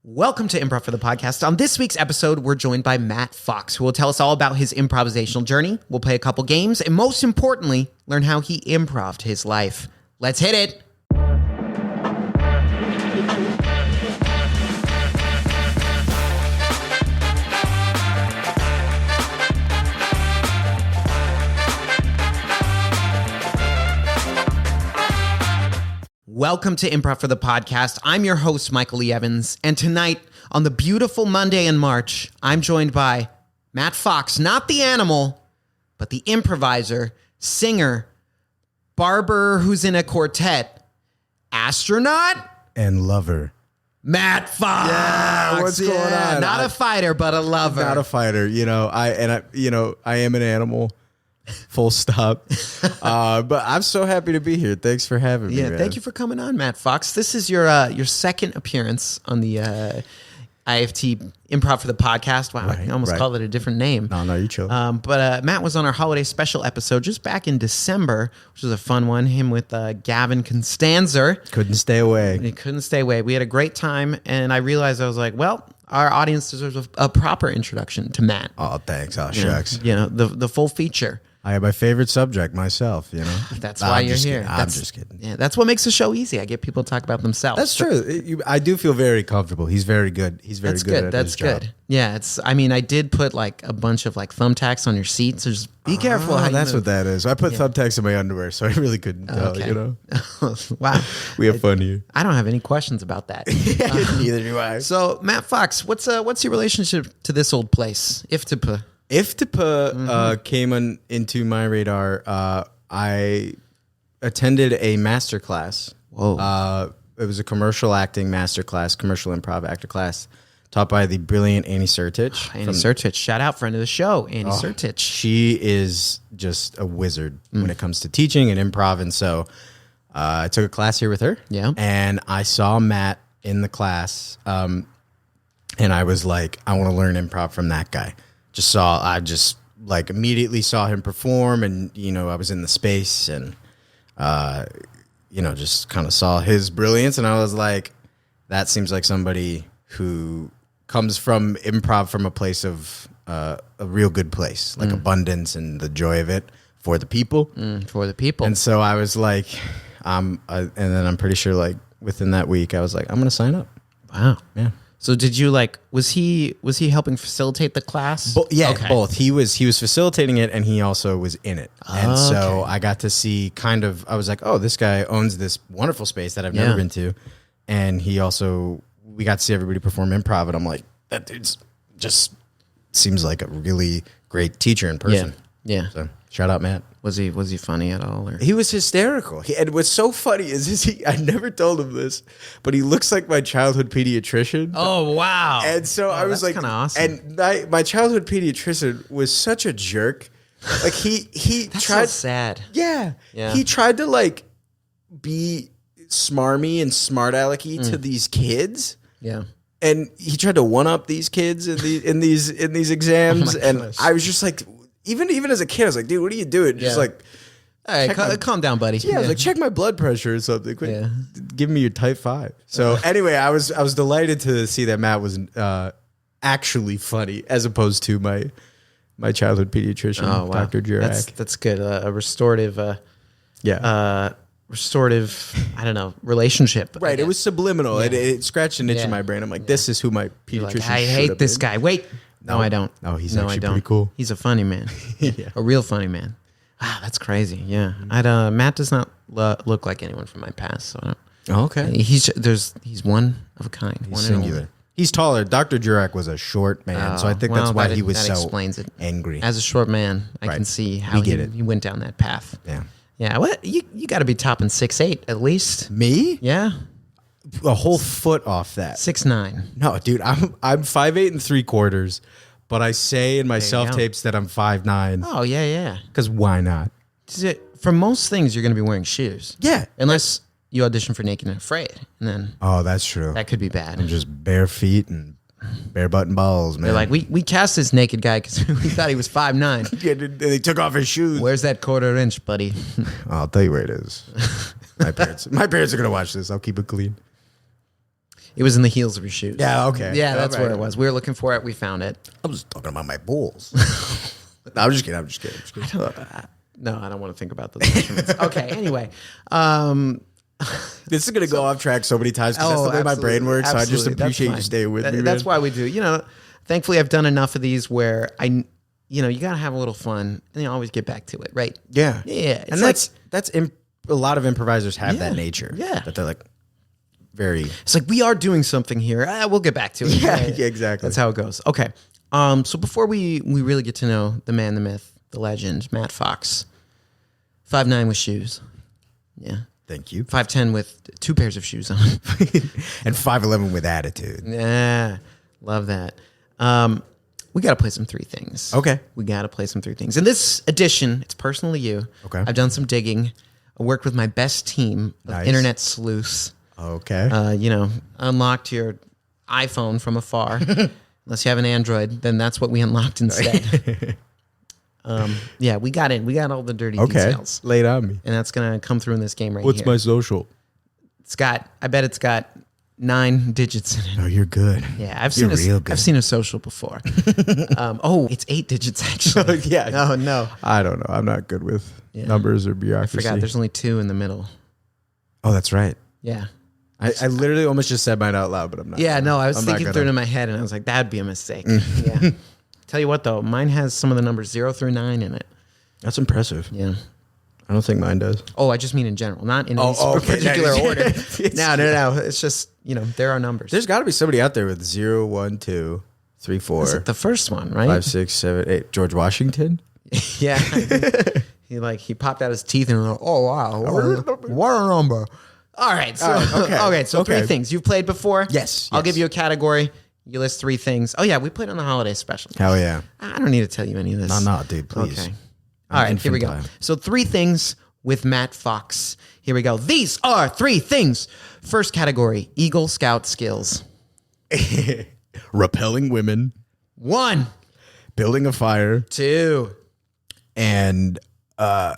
Welcome to Improv for the Podcast. On this week's episode, we're joined by Matt Fox, who will tell us all about his improvisational journey. We'll play a couple games, and most importantly, learn how he improv'd his life. Let's hit it. Welcome to Improv for the Podcast. I'm your host, Michael E. Evans, and tonight, on the beautiful Monday in March, I'm joined by Matt Fox, not the animal, but the improviser, singer, barber who's in a quartet, astronaut, and lover. Matt Fox. Yeah, what's going on? Not a fighter, but a lover. Not a fighter. I am an animal. Full stop. But I'm so happy to be here. Thanks for having me. Yeah, man. thank you for coming on, Matt Fox. This is your second appearance on the IFT Improv for the Podcast. Wow, I almost called it a different name. No, you chill. But Matt was on our holiday special episode just back in December, which was a fun one. Him with Gavin Constanzer. Couldn't stay away. He couldn't stay away. We had a great time, and I realized I was like, well, our audience deserves a proper introduction to Matt. Oh, thanks. Oh, shucks. The full feature. I have my favorite subject myself, That's why you're here. I'm just kidding. Yeah, that's what makes the show easy. I get people to talk about themselves. That's true. I do feel very comfortable. He's very good. He's very good at his job. Yeah, I did put like a bunch of like thumbtacks on your seats. So just be careful how you that's move. what that is. I put thumbtacks in my underwear, so I really couldn't tell, Wow. We have fun here. I don't have any questions about that. Neither do I. So, Matt Fox, what's your relationship to this old place, IFTP? IFTP came into my radar. I attended a master class. Whoa. It was a commercial acting master class, commercial improv actor class, taught by the brilliant Annie Sertich. Annie Sertich. Shout out, friend of the show, Annie Sertich. She is just a wizard when it comes to teaching and improv. And so I took a class here with her. Yeah. And I saw Matt in the class. And I was like, I want to learn improv from that guy. I just immediately saw him perform, and I was in the space, and just kind of saw his brilliance, and I was like, that seems like somebody who comes from improv from a place of a real good place, like abundance and the joy of it for the people. For the people. And so I was like, and then I'm pretty sure within that week I was like, I'm going to sign up. Wow. Yeah. So did you was he helping facilitate the class? Both. He was facilitating it, and he also was in it. And so I got to see I was like, oh, this guy owns this wonderful space that I've never been to. And we got to see everybody perform improv, and I'm like, that dude's just seems like a really great teacher in person. Yeah. So shout out, Matt. Was he funny at all? Or? He was hysterical. And what's so funny is I never told him this, but he looks like my childhood pediatrician. Oh, wow. And so I was like, kind of awesome. And my childhood pediatrician was such a jerk. Like he That's tried. so sad. Yeah. He tried to be smarmy and smart alecky to these kids. Yeah. And he tried to one up these kids in these exams. And goodness. I was just like, even as a kid, I was like, dude, what are you doing? Just like, all right, calm down, buddy. yeah, I was like, check my blood pressure or something. Quit give me your type 5. So anyway, I was delighted to see that Matt was actually funny as opposed to my childhood pediatrician, Dr. Jurek. That's good. A restorative, I don't know, relationship. Right. It was subliminal. Yeah. It scratched an itch in my brain. I'm like, this is who my pediatrician I hate this guy. Wait. No, I don't. No, he's actually pretty cool. He's a funny man. A real funny man. Wow, that's crazy. Yeah. Matt does not look like anyone from my past. So I don't. Okay. He's one of a kind. He's singular. He's taller. Dr. Jurek was a short man, so I think that's why he was so explains it. Angry. As a short man, I can see how he went down that path. Yeah. Yeah. What you got to be topping 6'8" at least. Me? Yeah. A whole foot off that. 6'9". No, dude, I'm 5'8" and 3/4", but I say in my self tapes that I'm 5'9". Oh yeah. Because why not? For most things, you're going to be wearing shoes. Yeah, unless you audition for Naked and Afraid, and then that's true. That could be bad. And just bare feet and bare button balls, man. They're like, we cast this naked guy because we thought he was 5'9". Yeah, they took off his shoes. Where's that 1/4 inch, buddy? I'll tell you where it is. My parents are gonna watch this. I'll keep it clean. It was in the heels of your shoes. Yeah, okay. Yeah, that's All right. where it was. We were looking for it. We found it. I was talking about my balls. No, I'm just kidding. No, I don't want to think about those instruments. Okay, anyway. This is going to go off track so many times because that's the way my brain works. So I just appreciate you staying with me, That's man. why we do. Thankfully, I've done enough of these where you got to have a little fun and you always get back to it, right? Yeah. Yeah. And a lot of improvisers have that nature. Yeah. That they're like very. It's like, we are doing something here. We'll get back to it. Yeah, right? yeah, exactly. That's how it goes. Okay. So before we really get to know the man, the myth, the legend, Matt Fox, 5'9" with shoes. Yeah. Thank you. 5'10" with 2 pairs of shoes on. And 5'11" with attitude. Yeah. Love that. We got to play some 3 things. Okay. We got to play some 3 things. In this edition, it's personally you. Okay. I've done some digging. I worked with my best team of Nice. internet sleuths. Okay. Unlocked your iPhone from afar. Unless you have an Android, then that's what we unlocked instead. We got in. We got all the dirty details. Lay it on me. And that's going to come through in this game right What's here. my social? I bet it's got 9 digits in it. Oh, you're good. Yeah, I've You're seen real good. I've seen a social before. It's 8 digits actually. Yeah. Oh no. I don't know. I'm not good with numbers or I bureaucracy. forgot there's only 2 in the middle. Oh, that's right. Yeah. I literally almost just said mine out loud, but I'm not. Yeah, no, I was I'm not thinking through it in my head and I was like, that'd be a mistake. Yeah. Tell you what though, mine has some of the numbers 0 through 9 in it. That's impressive. Yeah. I don't think mine does. Oh, I just mean in general, not in any okay. particular Yeah. order. No. It's just, there are numbers. There's got to be somebody out there with 0, 1, 2, 3, 4, Is it the first one, right? 5, 6, 7, 8. George Washington. Yeah. He popped out his teeth and was like, oh wow, what a number. All right. So okay. So 3 things you've played before. Yes, I'll yes. give you a category. You list 3 things. Oh yeah, we played on the holiday special. Hell yeah. I don't need to tell you any of this. No, dude, please. Okay. All right, here we go. infantile. So 3 things with Matt Fox. Here we go. These are 3 things. First category, Eagle Scout skills. Repelling women, 1, building a fire, 2, and those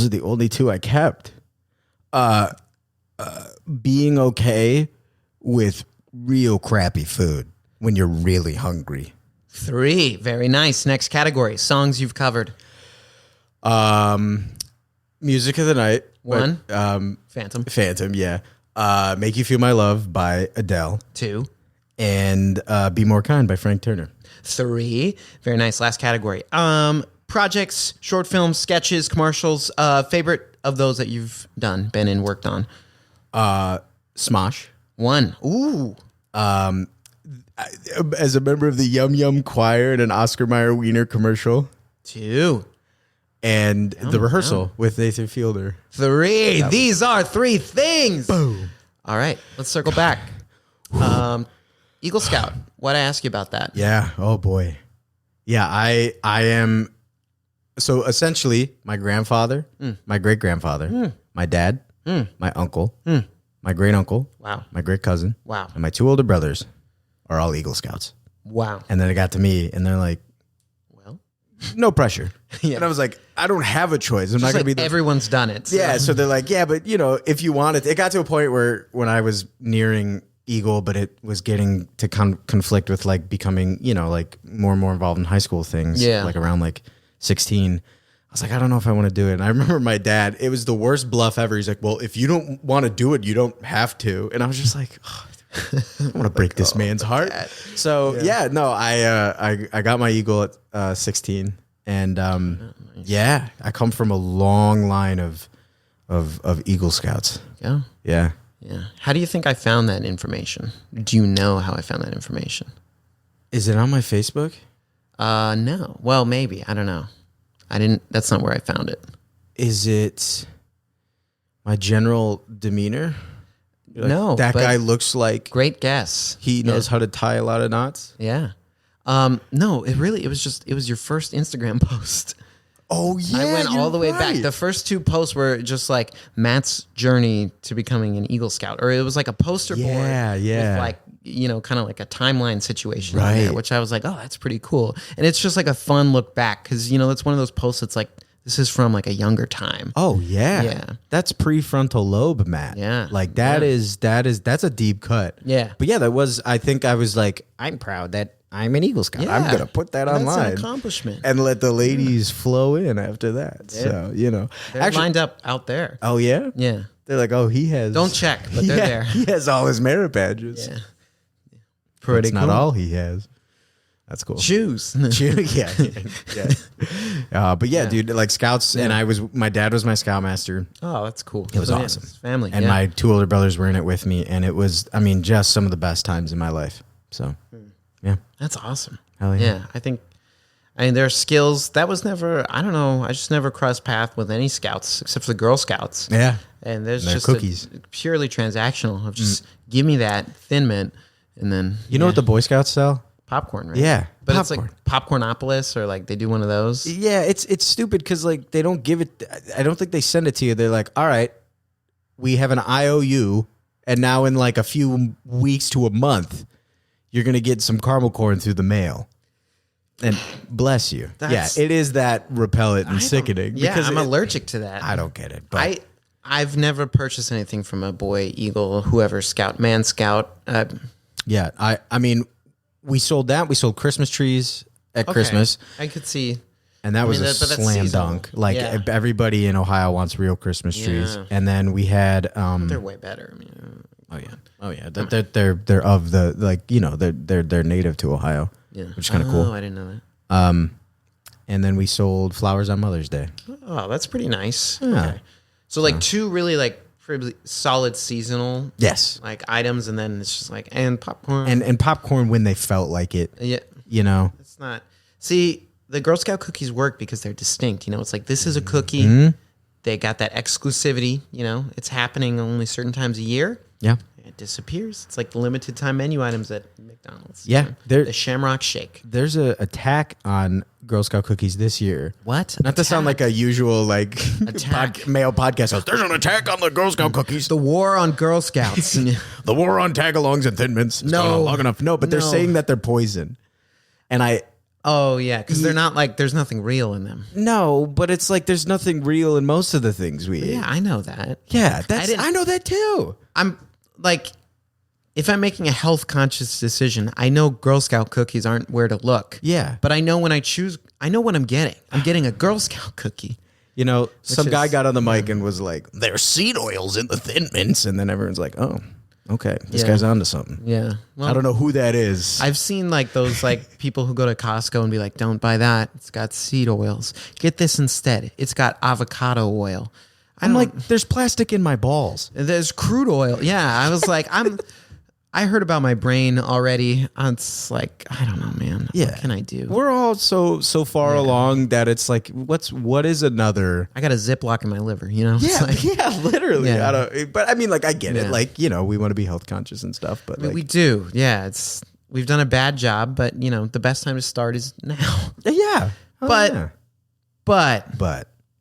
are the only 2 I kept. Being okay with real crappy food when you're really hungry. 3. Very nice. Next category, songs you've covered. Music of the night. 1, But, Phantom. Yeah. Make You Feel My Love by Adele. 2, And Be More Kind by Frank Turner. 3. Very nice. Last category. Projects, short films, sketches, commercials. Favorite of those that you've done, been in, worked on. Smosh. 1. Ooh. As a member of the Yum Yum Choir in an Oscar Mayer Wiener commercial. 2. And The Rehearsal with Nathan Fielder. 3. These are 3 things. Boom. All right. Let's circle back. Eagle Scout. Why'd I ask you about that? Yeah. Oh boy. Yeah. I am. So essentially, my grandfather, my great grandfather, my dad, my uncle, my great uncle, Wow. my great cousin, Wow. and my 2 older brothers are all Eagle Scouts. Wow. And then it got to me, and they're like, Well, "No pressure." Yeah. And I was like, "I don't have a choice. I'm not just going to like be the everyone's done it. So. Yeah, so they're like, yeah, but if you want it got to a point where when I was nearing Eagle, but it was getting to conflict with like becoming, like more and more involved in high school things. Yeah. Like around like 16. I was like, I don't know if I want to do it. And I remember my dad, it was the worst bluff ever. He's like, well, if you don't want to do it, you don't have to. And I was just like, I don't want to break this man's heart. So I got my Eagle at 16. And nice. I come from a long line of Eagle Scouts. Yeah. Yeah. Yeah. How do you think I found that information? Do you know how I found that information? Is it on my Facebook? No. Well, maybe. I don't know. I didn't. That's not where I found it. Is it my general demeanor? No. That but guy looks like great guess. he knows how to tie a lot of knots. Yeah. No, it was your first Instagram post. Oh yeah, I went all the way right. back. The first 2 posts were just like Matt's journey to becoming an Eagle Scout, or it was like a poster board. Yeah. With like, kind of like a timeline situation, on Right. there, which I was like, oh, that's pretty cool. And it's just like a fun look back because, it's one of those posts that's like, This is from like a younger time. Oh yeah. Yeah. That's prefrontal lobe, Matt. Yeah. Like that's a deep cut. Yeah. But yeah, I think I was like, I'm proud that I'm an Eagle Scout. I'm going to put that That's online. an accomplishment. And let the ladies flow in after that. So, They're lined up out there. Oh yeah? Yeah. They're like, oh, he has. Don't check, but they're there. He has all his merit badges. Yeah. Pretty cool. Not all he has. That's cool. Shoes. Yeah. But yeah, dude, like scouts, and my dad was my scoutmaster. Oh, that's cool. It was awesome. Family. And my 2 older brothers were in it with me, and it was, just some of the best times in my life. So, yeah. That's awesome. Hell yeah. Yeah, there are skills. That was never, I don't know, I just never crossed path with any scouts except for the Girl Scouts. Yeah. And there's They're just cookies. Purely transactional of just give me that Thin Mint and then. You know what the Boy Scouts sell? Popcorn, right? Yeah. But popcorn. It's like Popcornopolis, or like they do one of those. Yeah, it's stupid because like they don't give it. I don't think they send it to you. They're like, all right, we have an IOU, and now in like a few weeks to a month, you're gonna get some caramel corn through the mail. And bless you. Yeah, it is that repellent and sickening. Yeah, because I'm allergic to that. I don't get it. But I've never purchased anything from a Boy Eagle, whoever Scout, Man Scout. Yeah, I mean. We sold that. We sold Christmas trees at Christmas. I could see. And that was a slam dunk. Like everybody in Ohio wants real Christmas trees. And then we had they're way better. I mean, oh yeah. They're of the like, they're native to Ohio. Yeah. Which is kind of cool. I didn't know that. And then we sold flowers on Mother's Day. Oh, that's pretty nice. Yeah. Okay. So like 2 really like pretty solid seasonal like items, and then it's just like and popcorn and popcorn when they felt like it. Yeah, it's not. See, the Girl Scout cookies work because they're distinct. It's like this is a cookie. Mm-hmm. They got that exclusivity. It's happening only certain times a year. Yeah, it disappears. It's like the limited time menu items at McDonald's. Yeah, the Shamrock Shake. There's a attack on Girl Scout cookies this year. What? Not to sound like a usual like male podcast host. There's an attack on the Girl Scout cookies. The war on Girl Scouts. The war on tagalongs and Thin Mints. No, long enough. No, but they're saying that they're poison, and Oh yeah, because they're not like there's nothing real in them. No, but it's like there's nothing real in most of the things we eat. Yeah, I know that. Yeah, I know that too. I'm like, if I'm making a health conscious decision, I know Girl Scout cookies aren't where to look. Yeah. But I know when I choose, I know what I'm getting. I'm getting a Girl Scout cookie. Some guy got on the mic and was like, there's seed oils in the Thin Mints. And then everyone's like, oh, okay. This guy's onto something. Yeah. Well, I don't know who that is. I've seen like those like people who go to Costco and be like, don't buy that. It's got seed oils. Get this instead. It's got avocado oil. I'm like, there's plastic in my balls. There's crude oil. Yeah. I was like, I heard about my brain already. It's like, I don't know, man. Yeah. What can I do? We're all so far along that it's like, what is another? I got a Ziploc in my liver, Yeah, like, literally. Yeah. But I mean, like, I get it. Like, we want to be health conscious and stuff, but like, we do. Yeah. We've done a bad job, but the best time to start is now. Yeah. But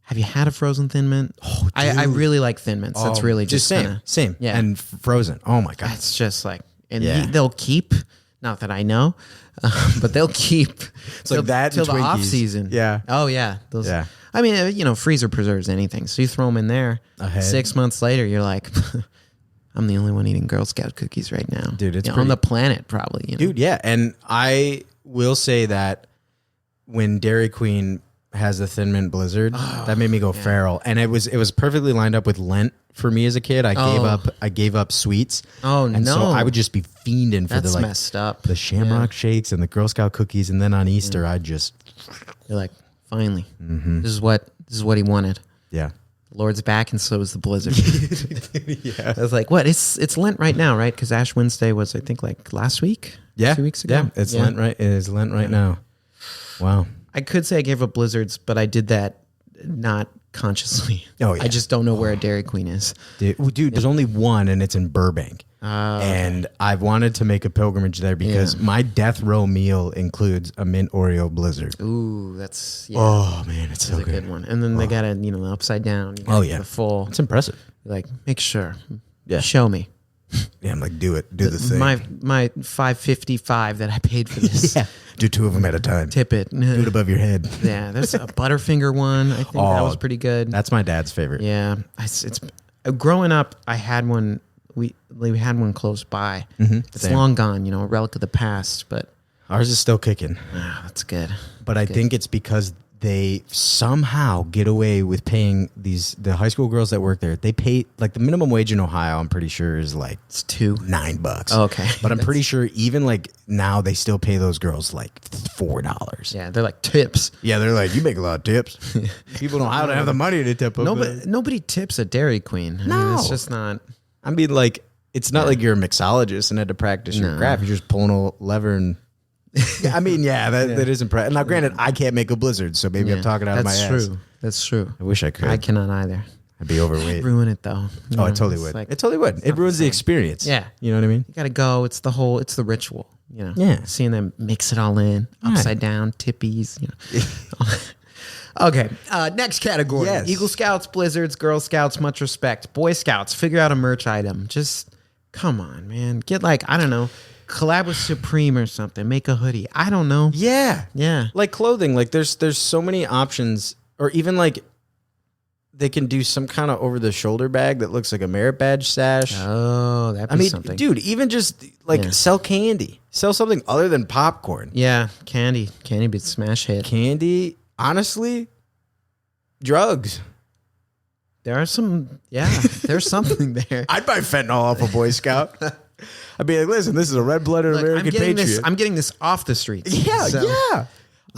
have you had a frozen Thin Mint? Oh, I really like Thin Mints. That's really just same. Yeah. And frozen. Oh my God. It's just like, they'll keep, not that I know, but they'll keep. It's like that till the Twinkies. off season. Yeah. Oh yeah. Those. Yeah. I mean, freezer preserves anything. So you throw them in there. Ahead. 6 months later, you're like, I'm the only one eating Girl Scout cookies right now. Dude, it's on the planet probably. Dude, yeah. And I will say that when Dairy Queen has a Thin Mint Blizzard, that made me go feral. And it was perfectly lined up with Lent for me as a kid. I gave up sweets. Oh, and so I would just be fiending for That's messed up. The Shamrock Shakes and the Girl Scout cookies, and then on Easter you're like, finally, this is what he wanted. Yeah. The Lord's back, and so is the Blizzard. Yeah. I was like, what? It's Lent right now, right? Because Ash Wednesday was, I think, like last week? Yeah. 2 weeks ago? Yeah, it's Lent, right? It is Lent right now. Wow. I could say I gave up Blizzards, but I did that not consciously. Oh, yeah. I just don't know where a Dairy Queen is. Dude, there's only one, and it's in Burbank. And I've wanted to make a pilgrimage there because my death row meal includes a mint Oreo Blizzard. Ooh, that's oh man, it's so a good one. And then they got it, the upside down. The full. It's impressive. Like, make sure, show me. Yeah, I'm like, do the thing. My $5.55 that I paid for this. Do 2 of them at a time. Tip it. Do it above your head. Yeah, there's a Butterfinger one. I think that was pretty good. That's my dad's favorite. Yeah, it's growing up. I had one. We had one close by. It's Same. long gone. A relic of the past. But Ours is still kicking. that's good. But I think it's because they somehow get away with paying the high school girls that work there. They pay like the minimum wage in Ohio. I'm pretty sure is like It's $9. $9. Okay, But I'm pretty sure even like now they still pay those girls like $4. Yeah, they're like tips. Yeah, they're like, you make a lot of tips. People don't have the money to tip them. Nobody tips a Dairy Queen. I mean, it's just not. I mean, like, it's not like you're a mixologist and had to practice your craft. You're just pulling a lever and. I mean, that is impressive. Now, granted, I can't make a blizzard, so maybe I'm talking out of my ass. That's true. I wish I could. I cannot either. I'd be overweight. Ruin it though. Oh, it totally would. It totally would. It ruins the experience. Yeah. You know what I mean? You gotta go. It's the ritual. Yeah. Seeing them mix it all in, upside down, tippies. Okay. Next category. Yes. Eagle Scouts, Blizzards, Girl Scouts, much respect. Boy Scouts, figure out a merch item. Just come on, man. Get I don't know, collab with Supreme or something. Make a hoodie. I don't know. Yeah. Yeah. Like clothing. Like there's so many options. Or even like they can do some kind of over the shoulder bag that looks like a merit badge sash. Oh, that'd be something. Dude, even just sell candy. Sell something other than popcorn. Yeah, candy. Candy be smash hit. Candy, honestly, drugs. There are some, there's something there. I'd buy fentanyl off a Boy Scout. I'd be like, listen, this is a red-blooded American patriot. I'm getting this off the streets. Yeah.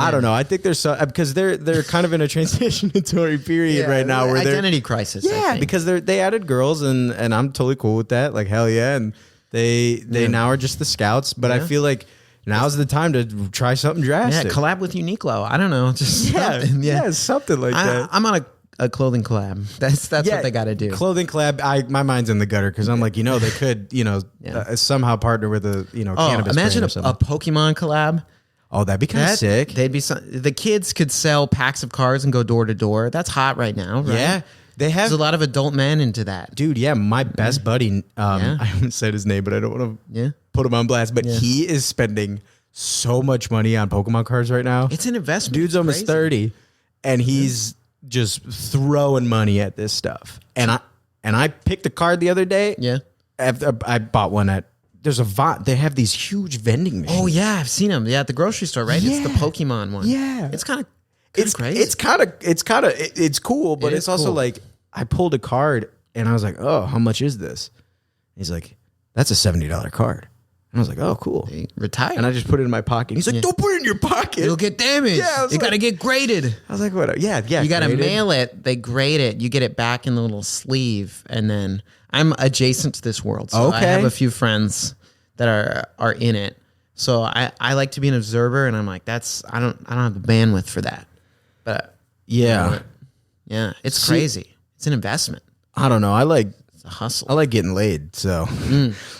I don't know. I think there's because they're kind of in a transitionary period right now where identity crisis. Yeah, because they added girls and I'm totally cool with that. Like hell yeah, and they now are just the Scouts. But I feel like now's the time to try something drastic. Yeah, collab with Uniqlo. I don't know, just something like that. I'm on a clothing collab. That's what they got to do. Clothing collab. My mind's in the gutter because I'm like, they could somehow partner with a cannabis. Imagine brand a Pokemon collab. Oh, that'd be kind of sick. They'd be the kids could sell packs of cards and go door to door. That's hot right now, right? Yeah. There's a lot of adult men into that. Dude, yeah, my best buddy, I haven't said his name, but I don't want to put him on blast, but he is spending so much money on Pokemon cards right now. It's an investment. Dude's almost 30 and he's just throwing money at this stuff. And I picked a card the other day. Yeah. After I bought one at they have these huge vending machines. Oh yeah, I've seen them. Yeah, at the grocery store, right? Yeah. It's the Pokemon one. Yeah. It's kind of crazy. It's cool, but it's also cool. like I pulled a card and I was like, "Oh, how much is this?" He's like, "That's a $70 card." And I was like, "Oh, cool." They retire. And I just put it in my pocket. He's like, "Don't put it in your pocket. It'll get damaged. Yeah, you got to get graded." I was like, "What? Yeah. You got to graded. mail it. They grade it. You get it back in the little sleeve, and then I'm adjacent to this world, so I have a few friends that are in it. So I like to be an observer, and I'm like, I don't have the bandwidth for that. But yeah, it's crazy. It's an investment. I don't know. It's a hustle. I like getting laid, so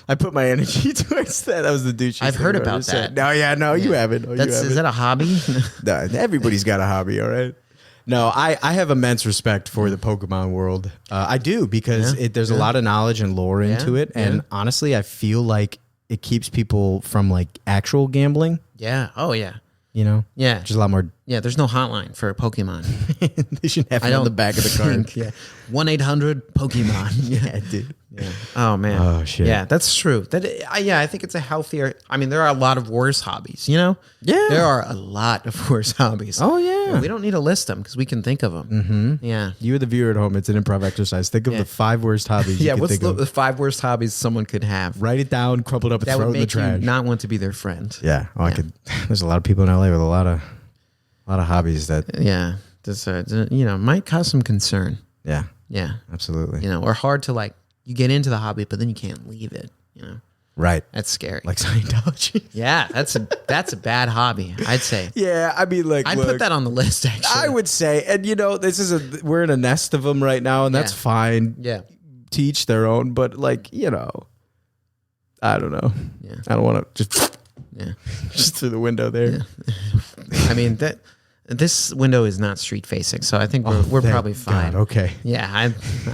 I put my energy towards that. That was the douche. I've heard about that. No, you haven't. No, Is that a hobby? No, everybody's got a hobby, all right? No, I have immense respect for the Pokemon world. I do because there's a lot of knowledge and lore into it. And honestly, I feel like it keeps people from like actual gambling. Yeah. Oh, yeah. Yeah. Just a lot more. Yeah, there's no hotline for Pokemon. They should have it on the back of the card. Yeah. 1-800-Pokemon. Yeah, dude. Yeah. Oh, man. Oh, shit. Yeah, that's true. I think it's a healthier. I mean, there are a lot of worse hobbies, Yeah. There are a lot of worse hobbies. Oh, yeah. We don't need to list them because we can think of them. Mm-hmm. Yeah. You, the viewer at home, it's an improv exercise. Think of the 5 worst hobbies you can what's think of. the 5 worst hobbies someone could have? Write it down, crumple it up, and That throw would it in the make you trash. not want to be their friend. Yeah. Oh, I could. There's a lot of people in LA with a lot of hobbies that. Yeah. This, might cause some concern. Yeah. Yeah. Absolutely. Or hard to you get into the hobby, but then you can't leave it. Right. That's scary. Like Scientology. Yeah, that's a bad hobby, I'd say. Yeah, I mean, I'd put that on the list, actually. I would say, and we're in a nest of them right now, and that's fine. Yeah. To each their own, but I don't know. Yeah. I don't want to just through the window there. Yeah. I mean, This window is not street facing, so I think we're Thank probably fine. God, okay. Yeah,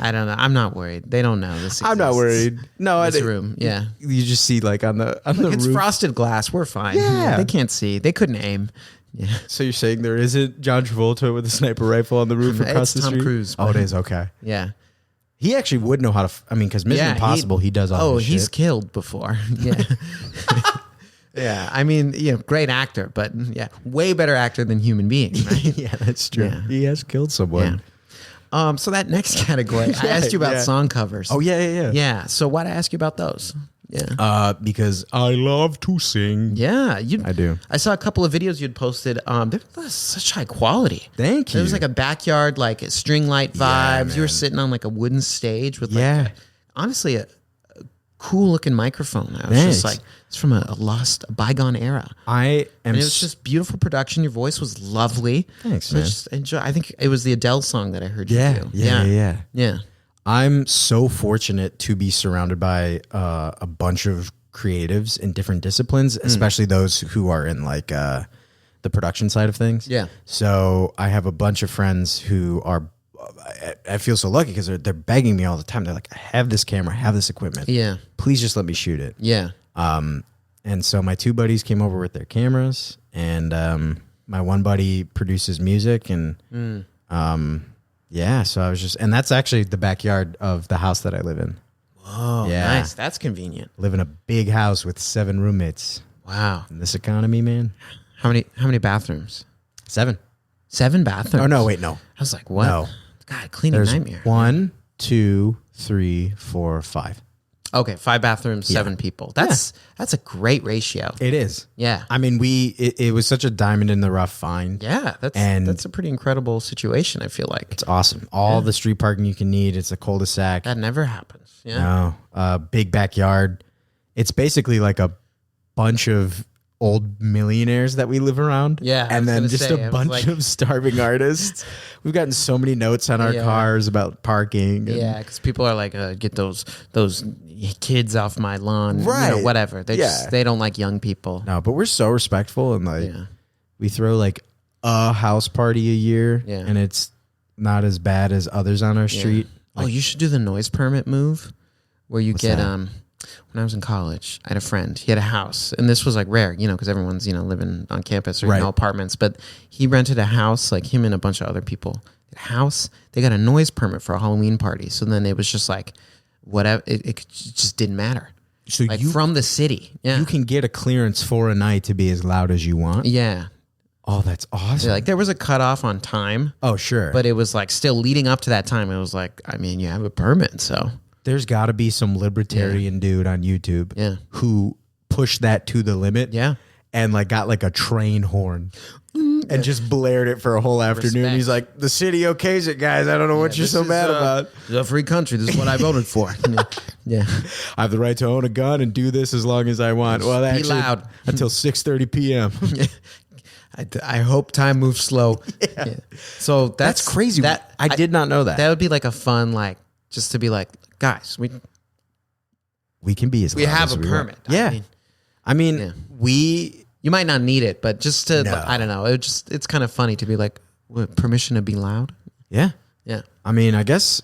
I don't know. I'm not worried. They don't know this. I'm not worried. No, This room, yeah. You just see like on the It's roof. frosted glass. We're fine. Yeah. They can't see. They couldn't aim. Yeah. So you're saying there isn't John Travolta with a sniper rifle on the roof across the Tom street? Cruise. Oh, it is okay. Yeah. He actually would know how to. Because Mission Impossible, he does all. This he's shit. killed before. Yeah. Yeah. I mean, great actor, but way better actor than human being, right? Yeah, that's true. Yeah. He has killed someone. Yeah. So that next category, I asked you about song covers. Oh yeah. Yeah. So why'd I ask you about those? Yeah. Because I love to sing. Yeah, I do. I saw a couple of videos you'd posted. They're such high quality. Thank you. There was like a backyard, like string light vibes. You were sitting on like a wooden stage with honestly a cool looking microphone. I was just like, it's from a bygone era. And it was just beautiful production. Your voice was lovely. Thanks, so man. Just enjoy. I think it was the Adele song that I heard you do. Yeah. I'm so fortunate to be surrounded by a bunch of creatives in different disciplines, especially those who are in like the production side of things. Yeah. So I have a bunch of friends who are. I feel so lucky because they're begging me all the time. They're like, I have this camera, I have this equipment. Yeah. Please just let me shoot it. Yeah. And so my two buddies came over with their cameras, and my one buddy produces music, and so I was just, and that's actually the backyard of the house that I live in. Oh, Yeah. nice. That's convenient. Live in a big house with 7 roommates. Wow. In this economy, man. How many bathrooms? 7. 7 bathrooms. Oh no, wait, no. I was like, what? No. God, cleaning There's nightmare. 1, 2, 3, 4, 5. Okay, 5 bathrooms, 7 people. That's a great ratio. It is. Yeah. I mean, it was such a diamond in the rough find. Yeah, that's a pretty incredible situation, I feel like. It's awesome. All the street parking you can need. It's a cul-de-sac. That never happens. Yeah. No, big backyard. It's basically like a bunch of old millionaires that we live around. Yeah, I and was then gonna just say, a I was bunch like- of starving artists. We've gotten so many notes on our Yeah. cars about parking. and- Yeah, because people are like, get those kids off my lawn, Right. whatever. They Yeah. they don't like young people. No, but we're so respectful, and like Yeah. we throw like a house party a year, Yeah. and it's not as bad as others on our street. Oh, you should do the noise permit move, where you get that? When I was in college, I had a friend. He had a house, and this was like rare, because everyone's living on campus or Right. apartments. But he rented a house, like him and a bunch of other people. A house. They got a noise permit for a Halloween party. So then it was just like, whatever. It just didn't matter. So Like from the city. Yeah. you can get a clearance for a night to be as loud as you want. Yeah. Oh, that's awesome. Like there was a cutoff on time, Oh, sure. but it was like still leading up to that time. It was like, I mean, you have a permit, so there's got to be some libertarian dude on YouTube Yeah. who pushed that to the limit. yeah. And like got like a train horn and just blared it for a whole afternoon. Respect. He's like, the city okays it, guys. I don't know what you're so mad about. It's a free country. This is what I voted for. Yeah. I have the right to own a gun and do this as long as I want. Well, Be actually, loud. until 6:30 p.m. I hope time moves slow. Yeah. So That's crazy. That I did not know that. That would be like a fun, like just to be like, guys, We can be as we loud have as a we permit. want. Yeah. I mean, yeah. we you might not need it, but just to, No. I don't know. It's kind of funny to be like, what, permission to be loud. yeah. Yeah. I mean, I guess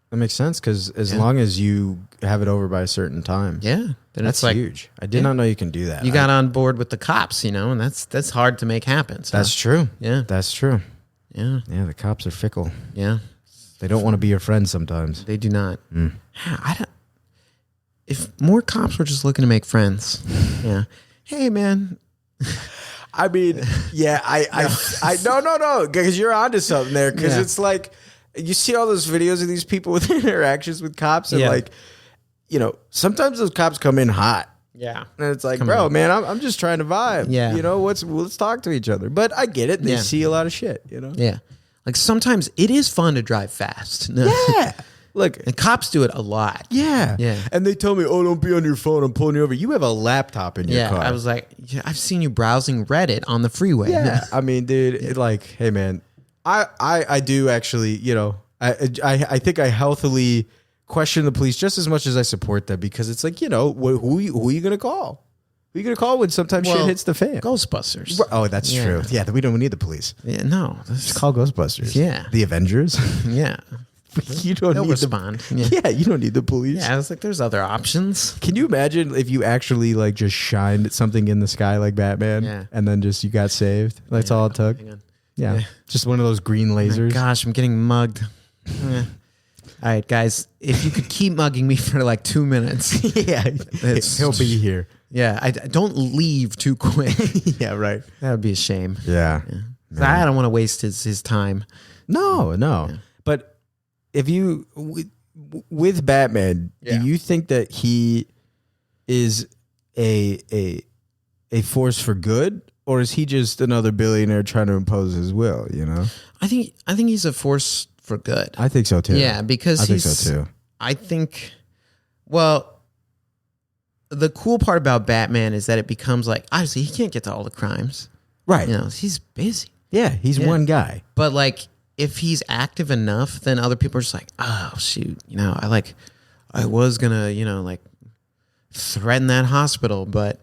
that makes sense because as long as you have it over by a certain time, Yeah. Then that's it's like huge. I did not know you can do that. you got on board with the cops, and that's hard to make happen. So. That's true. Yeah. That's true. Yeah. Yeah, the cops are fickle. Yeah. They don't want to be your friend sometimes. They do not. I don't. If more cops were just looking to make friends, yeah. Hey, man. I mean, yeah, I no, because you're onto something there. Because Yeah. it's like you see all those videos of these people with interactions with cops, and Yeah. like, sometimes those cops come in hot, Yeah. and it's like, bro, man, I'm just trying to vibe. Yeah. Let's talk to each other. But I get it. They Yeah. see a lot of shit. Yeah. Like sometimes it is fun to drive fast. Yeah. Look. And cops do it a lot. Yeah. Yeah. And they tell me, oh, don't be on your phone. I'm pulling you over. You have a laptop in your Yeah. car. I was like, I've seen you browsing Reddit on the freeway. Yeah, I mean, dude, hey, man, I do actually, I think I healthily question the police just as much as I support them because it's like, who are you gonna call? Who you gonna call when sometimes shit hits the fan? Ghostbusters. Oh, that's true. Yeah, we don't need the police. Yeah, no. Just call Ghostbusters. Yeah. The Avengers. Yeah. You don't They'll need respond. Yeah, you don't need the police. Yeah, I was like, there's other options. Can you imagine if you actually like just shined something in the sky like Batman, and then just you got saved? That's all it took. Yeah, just one of those green lasers. Oh my gosh, I'm getting mugged. All right, guys, if you could keep mugging me for like 2 minutes, he'll be here. Yeah, I don't leave too quick. Yeah, right. That would be a shame. Yeah. I don't want to waste his time. No. Yeah. But if you with Batman, do you think that he is a force for good, or is he just another billionaire trying to impose his will? You know, I think he's a force for good. I think so too. Yeah, because I think so too. I think, well, the cool part about Batman is that it becomes like, obviously he can't get to all the crimes, right? You know, he's busy. Yeah, he's one guy, but like, if he's active enough, then other people are just like, oh shoot, you know, I was gonna, you know, like threaten that hospital, but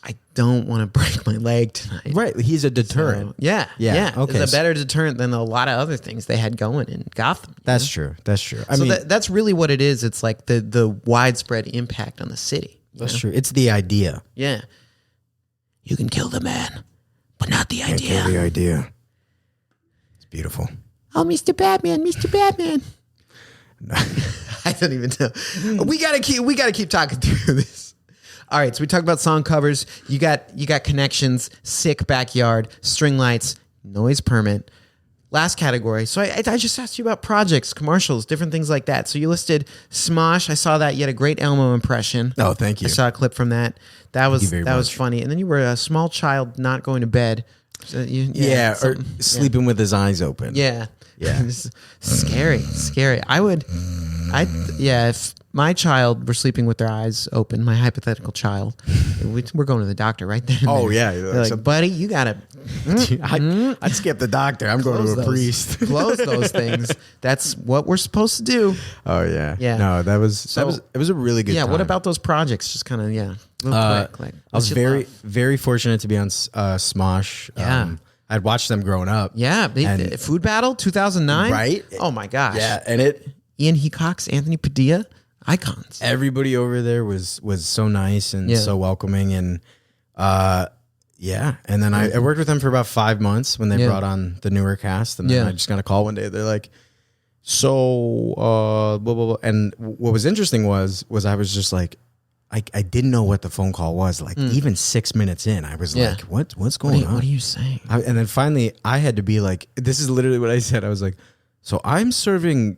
I don't want to break my leg tonight. Right. He's a deterrent. So, yeah. Okay. It's a better deterrent than a lot of other things they had going in Gotham. That's true. I mean, that's really what it is. It's like the widespread impact on the city. That's true. It's the idea. Yeah. You can kill the man, but not the idea. Kill the idea. Beautiful. Oh, Mr. Batman. I don't even know. We gotta keep talking through this. All right, so we talked about song covers. You got connections, sick backyard, string lights, noise permit. Last category. So I just asked you about projects, commercials, different things like that. So you listed Smosh. I saw that. You had a great Elmo impression. Oh, thank you. I saw a clip from that. That was funny. And then you were a small child not going to bed. So or sleeping with his eyes open. Yeah. Scary. If my child were sleeping with their eyes open, my hypothetical child, we're going to the doctor right then. Oh, yeah. They're like, buddy, you got to... I'd skip the doctor. I'm going to a priest. Close those things. That's what we're supposed to do. Oh, yeah. Yeah. No, it was a really good time. What about those projects? Just kind of, real quick. Like, I was very fortunate to be on Smosh. Yeah. I'd watched them growing up. Yeah. Food Battle, 2009. Right? Oh, my gosh. Yeah. And Ian Hecox, Anthony Padilla, icons. Everybody over there was so nice and so welcoming. And and then I worked with them for about 5 months when they brought on the newer cast. And then I just got a call one day. They're like, so, blah, blah, blah. And what was interesting was I was just like, I didn't know what the phone call was. Like even 6 minutes in, I was like, what's going on? What are you saying? And then finally I had to be like, this is literally what I said. I was like, so I'm serving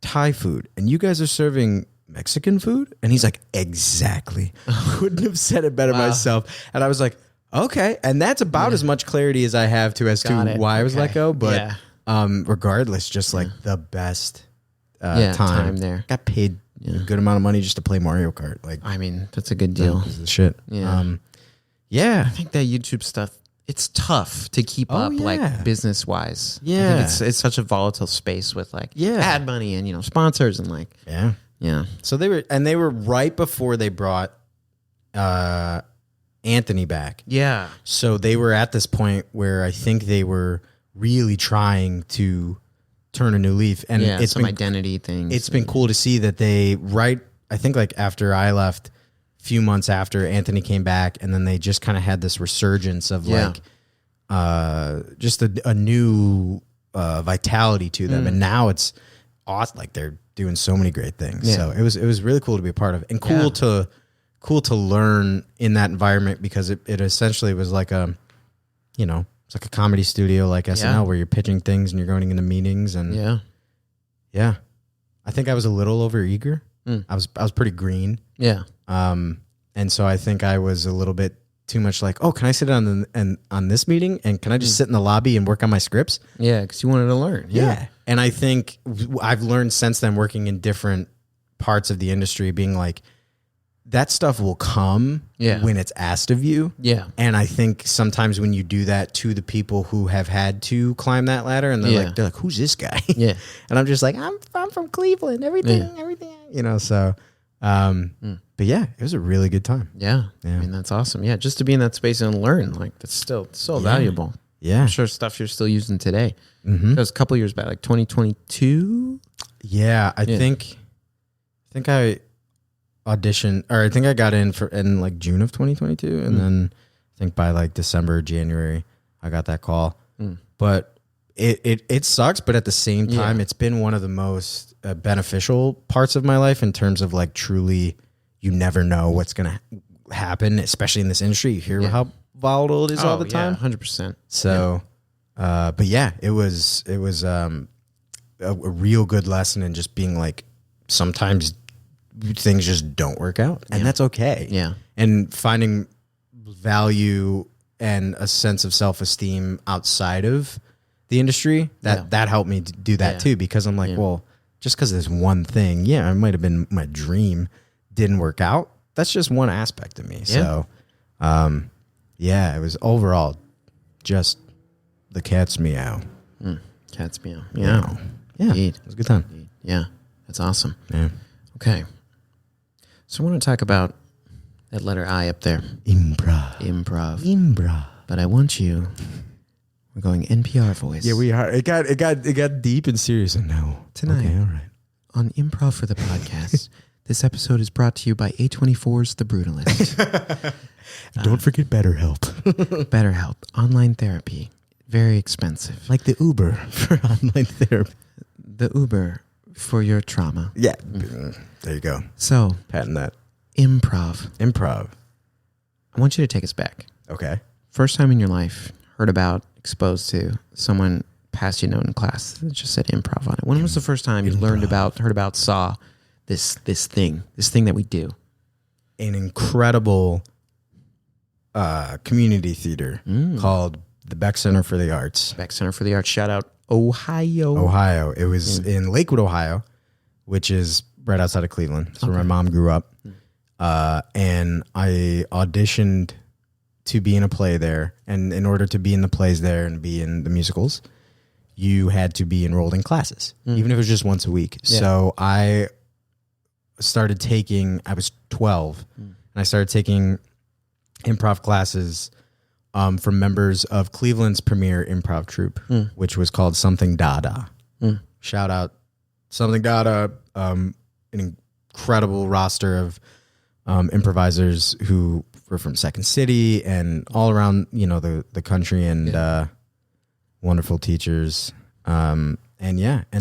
Thai food and you guys are serving Mexican food? And he's like, exactly. Couldn't have said it better myself. And I was like, okay. And that's about as much clarity as I have to why I was let go. But regardless, just like the best time there. Got paid a good amount of money just to play Mario Kart. Like, I mean, that's a good deal. Shit. Yeah. I think that YouTube stuff, it's tough to keep up, like business wise. Yeah. I think it's such a volatile space with like ad money and, sponsors and like, yeah. So they were right before they brought Anthony back. Yeah. So they were at this point where I think they were really trying to turn a new leaf, and it's some identity things. It's been cool to see that I think like after I left, a few months after Anthony came back, and then they just kind of had this resurgence of like just a new vitality to them, and now it's awesome. Like they're doing so many great things. So it was really cool to be a part of, and cool to learn in that environment, because it essentially was like it's like a comedy studio like SNL where you're pitching things and you're going into meetings, and I think I was a little over eager. I was pretty green. Yeah. And so I think I was a little bit too much like, oh, can I sit on this meeting, and can I just sit in the lobby and work on my scripts? Yeah, because you wanted to learn. Yeah. And I think I've learned since then, working in different parts of the industry, being like, that stuff will come when it's asked of you. Yeah. And I think sometimes when you do that to the people who have had to climb that ladder, and they're like, who's this guy? Yeah. And I'm just like, I'm from Cleveland, everything, so, But yeah, it was a really good time. Yeah. I mean, that's awesome. Yeah. Just to be in that space and learn, like that's still so valuable. Yeah. I'm sure stuff you're still using today. That was a couple years back, like 2022. Yeah. I think I auditioned, or I think I got in like June of 2022. And then I think by like December, January, I got that call. But it sucks. But at the same time, it's been one of the most beneficial parts of my life in terms of like truly, you never know what's going to happen, especially in this industry. You hear how volatile it is all the time. 100%. So, but yeah, it was a real good lesson in just being like, sometimes things just don't work out, and that's okay. Yeah. And finding value and a sense of self-esteem outside of the industry, that helped me do that too, because I'm like, well, just because there's one thing, it might have been my dream, didn't work out. That's just one aspect of me. So, it was overall just the cat's meow. Cat's meow. Yeah. It was a good time. Indeed. Yeah. That's awesome. Yeah. Okay. So I want to talk about that letter I up there. Improv. But I want you. We're going NPR voice. Yeah, we are. It got deep and serious, and now tonight. Okay, all right. On Improv for the Podcast, this episode is brought to you by A24's The Brutalist. Don't forget BetterHelp. BetterHelp, online therapy, very expensive. Like the Uber for online therapy. The Uber for your trauma. Yeah, there you go. So, patent that. Improv. I want you to take us back. Okay. First time in your life, heard about, exposed to, someone passed you a note in class that just said improv on it. When was the first time you heard about, saw this thing that we do? An incredible community theater called the Beck Center for the Arts. Beck Center for the Arts. Shout out Ohio. It was in Lakewood, Ohio, which is right outside of Cleveland. That's where my mom grew up. And I auditioned to be in a play there. And in order to be in the plays there and be in the musicals, you had to be enrolled in classes, even if it was just once a week. Yeah. So I started taking, I was 12, and I started taking improv classes from members of Cleveland's premier improv troupe, which was called Something Dada. Shout out Something Dada, an incredible roster of improvisers who were from Second City and all around, the country, and wonderful teachers. And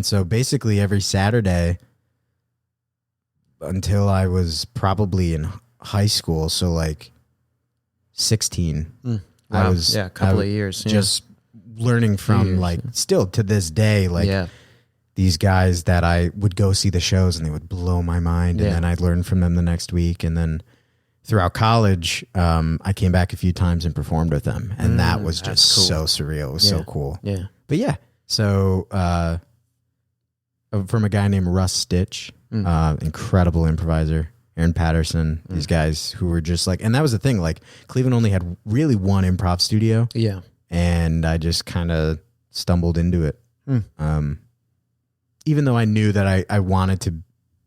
so basically every Saturday until I was probably in high school, so like 16, wow. I was a couple of years just learning from still to this day, these guys that I would go see the shows and they would blow my mind, and then I'd learn from them the next week. And then throughout college, I came back a few times and performed with them, and that was just so surreal. It was so cool. Yeah. But so from a guy named Russ Stitch, incredible improviser, Aaron Patterson, these guys who were just like, and that was the thing, like Cleveland only had really one improv studio. Yeah. And I just kind of stumbled into it. Even though I knew that I wanted to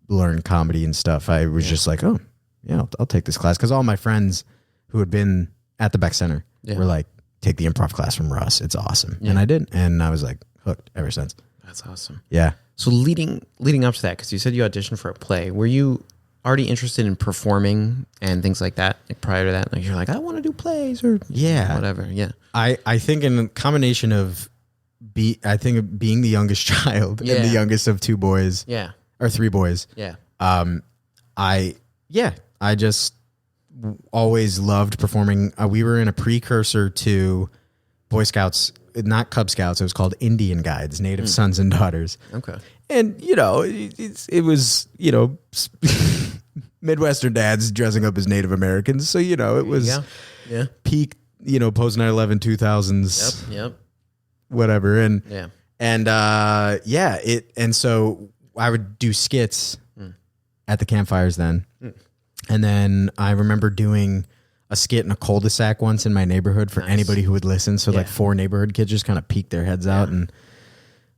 learn comedy and stuff, I was just like, oh, yeah, I'll take this class. Because all my friends who had been at the Beck Center were like, take the improv class from Russ. It's awesome. And I did. And I was like hooked ever since. That's awesome. Yeah. So leading up to that, because you said you auditioned for a play, were you already interested in performing and things like that? Like prior to that, like you're like, I want to do plays or whatever. Yeah. I think in a combination of being the youngest child and the youngest of two boys. Yeah. Or three boys. Yeah. I just always loved performing. We were in a precursor to Boy Scouts, not Cub Scouts. It was called Indian Guides, Native Sons and Daughters. Okay. And, it was, Midwestern dads dressing up as Native Americans. So, it was peak, post 9/11 2000s. Yep. Whatever. And, and so I would do skits at the campfires then. And then I remember doing a skit in a cul-de-sac once in my neighborhood for anybody who would listen. So like 4 neighborhood kids just kind of peeked their heads out, and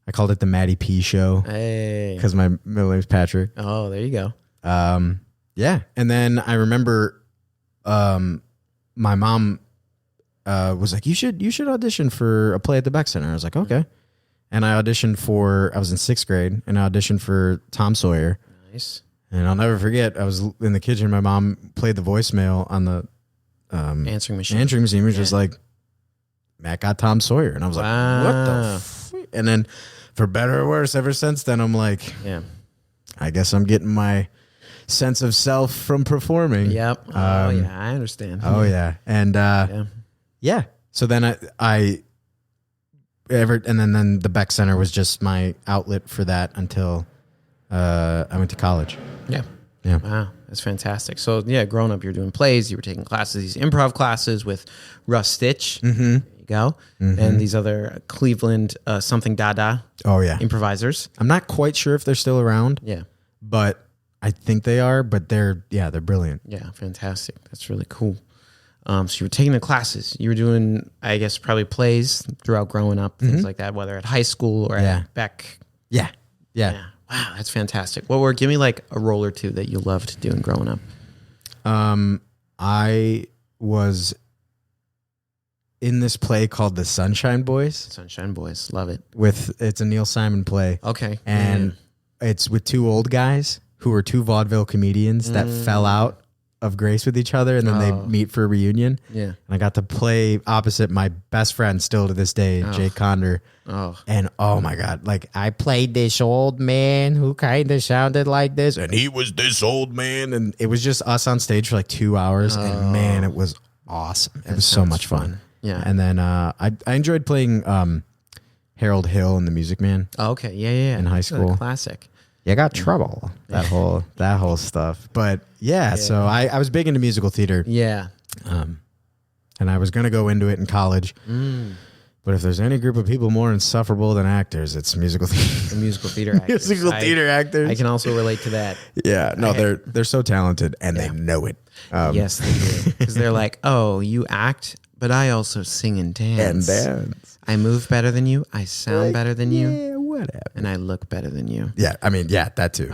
I called it the Matty P Show. Hey. Because my middle name's Patrick. Oh, there you go. Yeah. And then I remember my mom was like, you should audition for a play at the Beck Center. I was like, okay. And I auditioned I was in 6th grade, and I auditioned for Tom Sawyer. Nice. And I'll never forget, I was in the kitchen. My mom played the voicemail on the answering machine. It was just like, Matt got Tom Sawyer. And I was like, what the And then for better or worse, ever since then, I'm like, I guess I'm getting my sense of self from performing. Yep. I understand. Oh, yeah. And so then and then the Beck Center was just my outlet for that until I went to college. Yeah. Yeah. Wow. That's fantastic. So, growing up, you were doing plays, you were taking classes, these improv classes with Russ Stitch. Mm-hmm. There you go. Mm-hmm. And these other Cleveland something Dada. Oh, yeah. Improvisers. I'm not quite sure if they're still around. Yeah. But I think they are, but they're brilliant. Yeah. Fantastic. That's really cool. So you were taking the classes. You were doing, I guess, probably plays throughout growing up, things like that, whether at high school or at Beck. Yeah. Wow, that's fantastic. Give me like a role or two that you loved doing growing up. I was in this play called The Sunshine Boys. Sunshine Boys, love it. It's a Neil Simon play. Okay. And it's with two old guys who were two vaudeville comedians that fell out of grace with each other, and then they meet for a reunion. Yeah. And I got to play opposite my best friend still to this day, Jake Conder. Oh. And oh my God, like I played this old man who kind of sounded like this, and he was this old man, and it was just us on stage for like 2 hours, and man, it was awesome. It was so much fun. Yeah. And then I enjoyed playing Harold Hill in The Music Man. Oh, okay. Yeah. In high school. Classic. You got trouble. That whole stuff. But so I was big into musical theater. Yeah. And I was going to go into it in college. But if there's any group of people more insufferable than actors, it's musical theater. The musical theater actors. Musical theater actors. I can also relate to that. Yeah. No, they're so talented, and they know it. Yes, they do. Because they're like, oh, you act, but I also sing and dance. I move better than you. I sound better than you. Yeah, whatever. And I look better than you. Yeah, I mean, that too.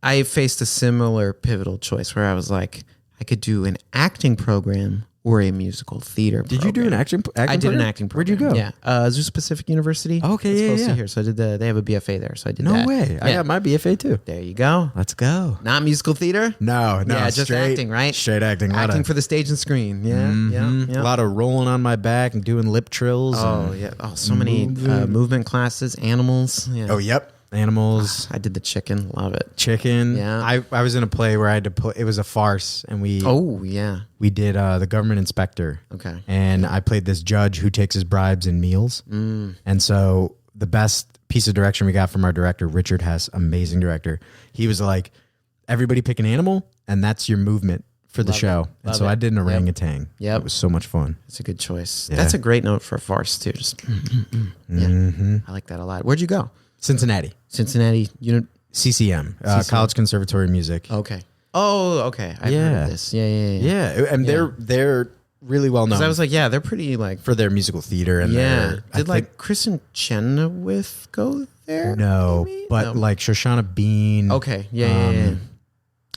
I faced a similar pivotal choice where I was like, I could do an acting program or a musical theater program. Did you do an acting program? I did an acting program. Where'd you go? Yeah. Zoo Pacific University. Okay, it's yeah, close to here. So I did they have a BFA there. So I did that. No way. I got my BFA too. There you go. Let's go. Not musical theater? No. Yeah, just acting, right? Straight acting. Acting for the stage and screen. Yeah, yeah. A lot of rolling on my back and doing lip trills. Oh, yeah. Oh, so many movement classes, animals. Yeah. Oh, yep. Animals. I did the chicken. Love it. Chicken. Yeah. I was in a play where I had to play. It was a farce, and we did the government inspector. Okay. And I played this judge who takes his bribes in meals. And so the best piece of direction we got from our director, Richard Hess, amazing director. He was like, everybody pick an animal, and that's your movement for the show. And so I did an orangutan. Yeah, it was so much fun. That's a good choice. Yeah. That's a great note for a farce too. Just I like that a lot. Where'd you go? Cincinnati, CCM, College Conservatory of Music. Okay. Oh, okay. I've heard of this. Yeah. And they're really well known. Because I was like, they're pretty like for their musical theater and did Chris and Chenoweth go there? No, maybe? But like Shoshana Bean. Okay. Yeah.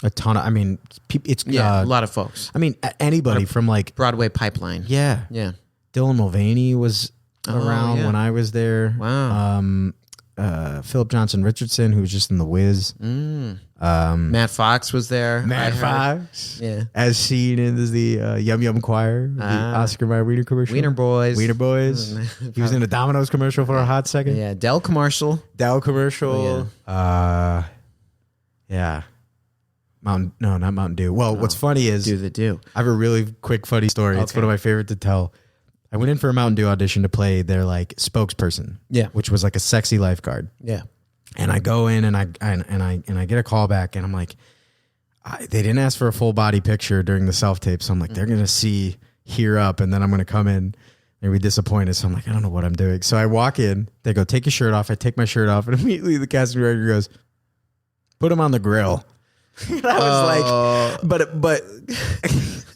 A ton of. I mean, it's a lot of folks. I mean, anybody from like Broadway Pipeline. Yeah. Dylan Mulvaney was around when I was there. Wow. Philip Johnson Richardson, who was just in The Wiz. Matt Fox was there. Matt Fox, as seen in the Yum Yum Choir, the Oscar Mayer Wiener commercial. Wiener Boys. He was in a Domino's commercial for a hot second. Yeah, Dell commercial. Oh, yeah. Not Mountain Dew. Well, what's funny is Do the Do. I have a really quick funny story. It's one of my favorite to tell. I went in for a Mountain Dew audition to play their like spokesperson. Yeah. Which was like a sexy lifeguard. Yeah. And I go in and I get a call back, and I'm like, they didn't ask for a full body picture during the self tape, so I'm like, they're gonna see here up, and then I'm gonna come in and be disappointed. So I'm like, I don't know what I'm doing. So I walk in, they go, take your shirt off. I take my shirt off, and immediately the casting director goes, put him on the grill. And I was like, but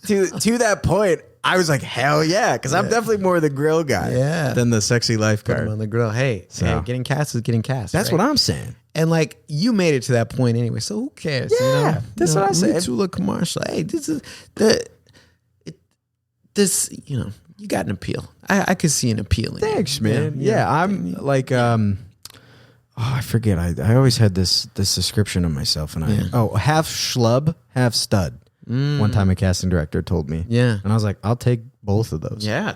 to that point, I was like, hell yeah, because I'm definitely more the grill guy than the sexy Put lifeguard. him on the grill. Hey, getting cast is getting cast. That's right? what I'm saying. And like you made it to that point anyway, so who cares? Yeah, that's what I said. Tula commercial. Hey, this is you got an appeal. I could see an appeal. Thanks, man. Yeah, I'm like, I forget. I always had this description of myself, and half schlub, half stud. One time a casting director told me. Yeah. And I was like, I'll take both of those. Yeah,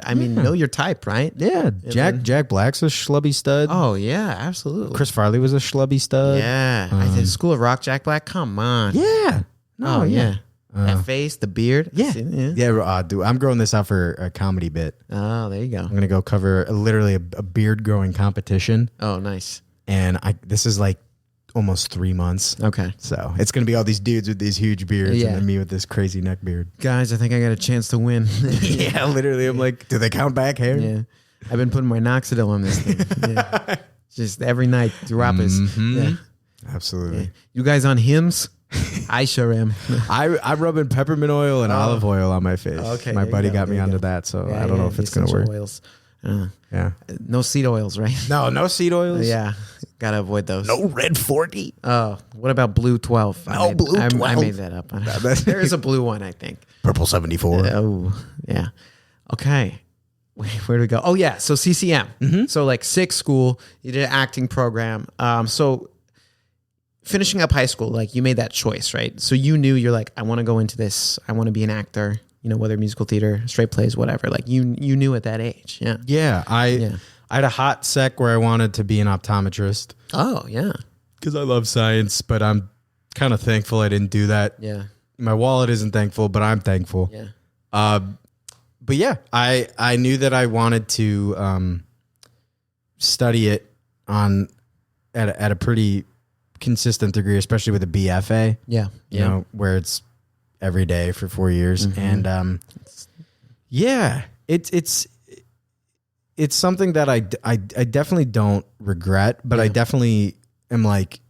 I mean, know your type, right? Yeah. Jack Black's a schlubby stud. Oh, yeah, absolutely. Chris Farley was a schlubby stud. Yeah. I did School of Rock, Jack Black. Come on. Yeah. No, yeah. That face, the beard. Yeah. Dude, I'm growing this out for a comedy bit. Oh, there you go. I'm going to go cover literally a beard growing competition. Oh, nice. And this is like almost 3 months. Okay. So it's going to be all these dudes with these huge beards and then me with this crazy neck beard. Guys, I think I got a chance to win. Yeah, literally. I'm like, do they count back hair? Yeah. I've been putting my Noxidil on this thing. Yeah. Just every night, drop us. Yeah. Absolutely. Yeah. You guys on Hims? I sure am. I'm rubbing peppermint oil and olive oil on my face. Okay. My buddy got me onto that, so I don't know if it's going to work. Oils. Yeah. No seed oils, right? No seed oils. Yeah. Gotta avoid those. No red 40. Oh, what about blue 12? No blue 12. I made that up. There is a blue one, I think. Purple 74. Oh, yeah. Okay. Wait, where do we go? Oh, yeah. So CCM. Mm-hmm. So like 6 school, you did an acting program. So finishing up high school, like you made that choice, right? So you knew you're like, I want to go into this. I want to be an actor, whether musical theater, straight plays, whatever. Like you knew at that age. Yeah. Yeah. I had a hot sec where I wanted to be an optometrist. Oh, yeah. Because I love science, but I'm kind of thankful I didn't do that. Yeah. My wallet isn't thankful, but I'm thankful. Yeah. But yeah, I knew that I wanted to study it at a pretty consistent degree, especially with a BFA. Yeah. Where it's every day for 4 years. Mm-hmm. And it's something that I definitely don't regret, but I definitely am like,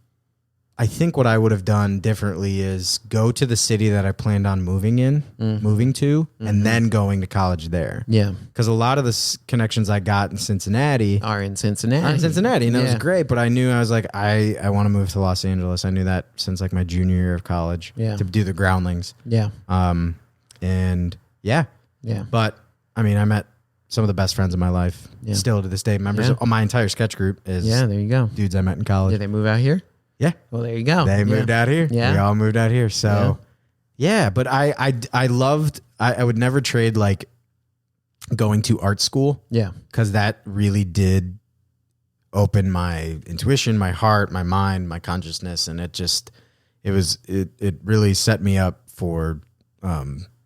I think what I would have done differently is go to the city that I planned on moving to, and then going to college there. Yeah. Because a lot of the connections I got in Cincinnati are in Cincinnati. And it was great, but I knew I was like, I want to move to Los Angeles. I knew that since like my junior year of college to do the groundlings. Yeah. And yeah. But I mean, I met some of the best friends of my life still to this day. Members of my entire sketch group is there you go. Dudes I met in college. Did they move out here? Yeah. Well, there you go. They moved out here. Yeah. We all moved out here. So, but I loved, I would never trade like going to art school. Yeah. Because that really did open my intuition, my heart, my mind, my consciousness. And it really set me up for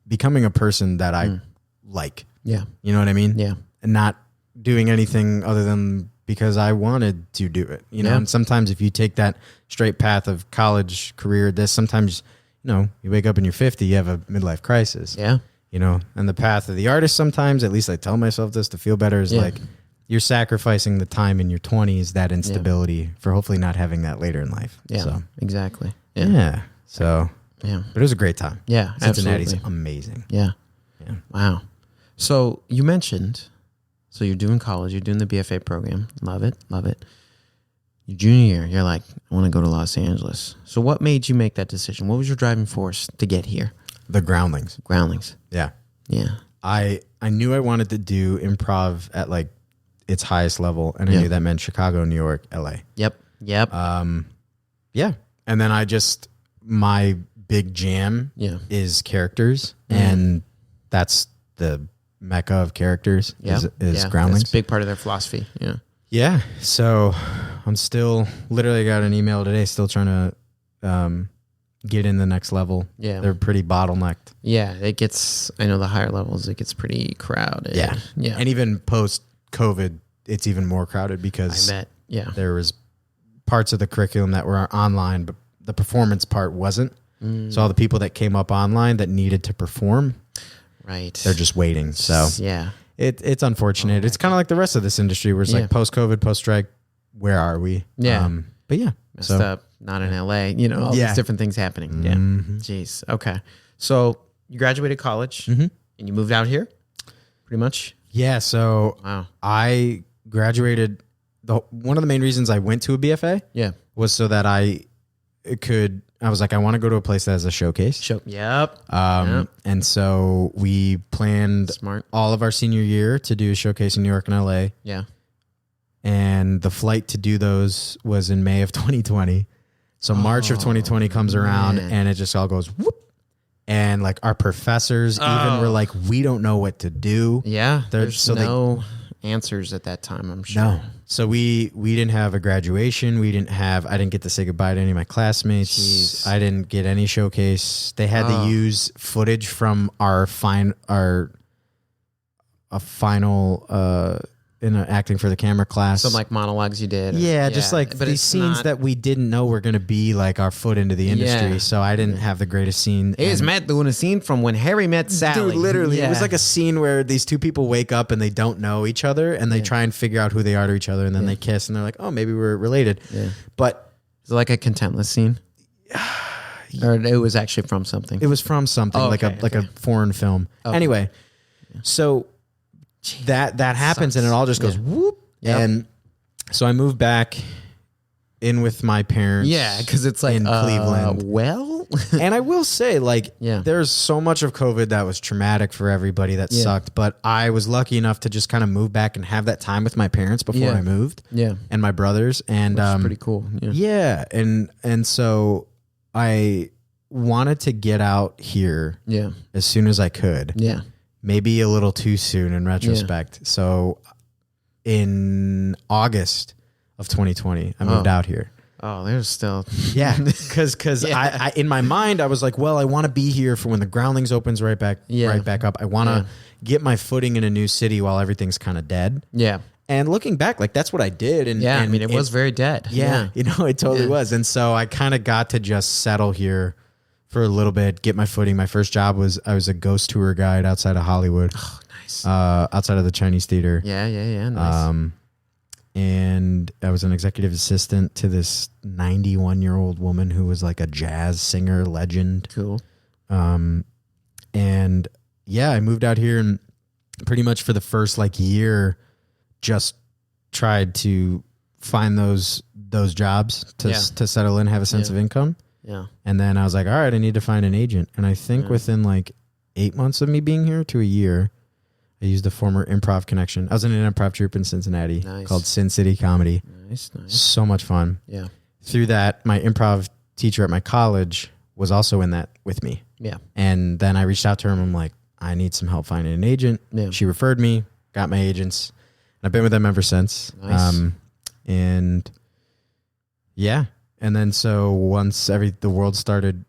becoming a person that I like. Yeah. You know what I mean? Yeah. And not doing anything other than because I wanted to do it, and sometimes if you take that straight path of college, career, sometimes, you wake up and you're 50, you have a midlife crisis. Yeah. And the path of the artist sometimes, at least I tell myself this to feel better, is like you're sacrificing the time in your 20s, that instability for hopefully not having that later in life. Yeah, so. Exactly. Yeah. So, but it was a great time. Yeah, Cincinnati's absolutely. amazing. Yeah. Wow. So you mentioned... So you're doing college, you're doing the BFA program. Love it. Your junior year, you're like, I want to go to Los Angeles. So what made you make that decision? What was your driving force to get here? The groundlings. Yeah. I knew I wanted to do improv at like its highest level, and I knew that meant Chicago, New York, LA. Yep. And then my big jam is characters, and that's the mecca of characters is groundlings. That's a big part of their philosophy. Yeah. So I'm still literally got an email today, still trying to get in the next level. Yeah. They're pretty bottlenecked. Yeah. I know the higher levels, it gets pretty crowded. Yeah. And even post COVID, it's even more crowded because there was parts of the curriculum that were online, but the performance part wasn't. So all the people that came up online that needed to perform, right, they're just waiting. So it's unfortunate. It's kind of like the rest of this industry where it's like post-COVID, post-strike, where are we? Yeah. But messed up, not in LA, all these different things happening. Yeah. Jeez. Okay. So you graduated college. And you moved out here? Pretty much? Yeah, so Wow. I graduated. One of the main reasons I went to a BFA Yeah. was so that I was like, I want to go to a place that has a showcase. Yep. And so we planned Smart. all of our senior year to do a showcase in New York and LA. Yeah. And the flight to do those was in May of 2020. So March of 2020 comes around and it just all goes whoop. And like our professors even were like, we don't know what to do. Yeah. There's no answers at that time, I'm sure. No. So we didn't have a graduation. I didn't get to say goodbye to any of my classmates. Jeez. I didn't get any showcase. They had to use footage from our final in an acting for the camera class. Some like monologues you did. Yeah, just like but these scenes that we didn't know were going to be like our foot into the industry. Yeah. So I didn't have the greatest scene. It was Matt doing a scene from When Harry Met Sally. Dude, literally. Yeah. It was like a scene where these two people wake up and they don't know each other and they try and figure out who they are to each other and then they kiss and they're like, oh, maybe we're related. Yeah. But Is it like a contentless scene? Or it was actually from something? it was from something like a foreign film. Okay. Anyway, so that happens and it all just goes whoop. Yep. And so I moved back in with my parents. Yeah, because it's like in Cleveland. Well, And I will say, like, Yeah. there's so much of COVID that was traumatic for everybody that sucked. But I was lucky enough to just kind of move back and have that time with my parents before Yeah. I moved. Yeah. And my brothers. And Which is pretty cool. Yeah. yeah. And so I wanted to get out here Yeah. as soon as I could. Yeah. Maybe a little too soon in retrospect. So in August of 2020, I moved out here. Oh, there's still. Yeah, because I in my mind I was like, well, I want to be here for when the Groundlings opens right back up. I want to get my footing in a new city while everything's kind of dead. Yeah. And looking back, like that's what I did. And Yeah. and I mean, it was very dead. yeah, you know, it totally was. And so I kind of got to just settle here for a little bit, get my footing. My first job was I was a ghost tour guide outside of Hollywood. Oh, nice. Outside of the Chinese theater. Yeah. Nice. And I was an executive assistant to this 91-year-old woman who was like a jazz singer legend. Cool. And yeah, I moved out here and pretty much for the first like year, just tried to find those jobs to settle in, have a sense of income. Yeah. And then I was like, all right, I need to find an agent. And I think within like 8 months of me being here to a year, I used a former improv connection. I was in an improv troupe in Cincinnati called Sin City Comedy. Nice. So much fun. Yeah. Through that, my improv teacher at my college was also in that with me. Yeah. And then I reached out to her and I'm like, I need some help finding an agent. Yeah. She referred me, got my agents, and I've been with them ever since. Nice. And yeah. And then so once the world started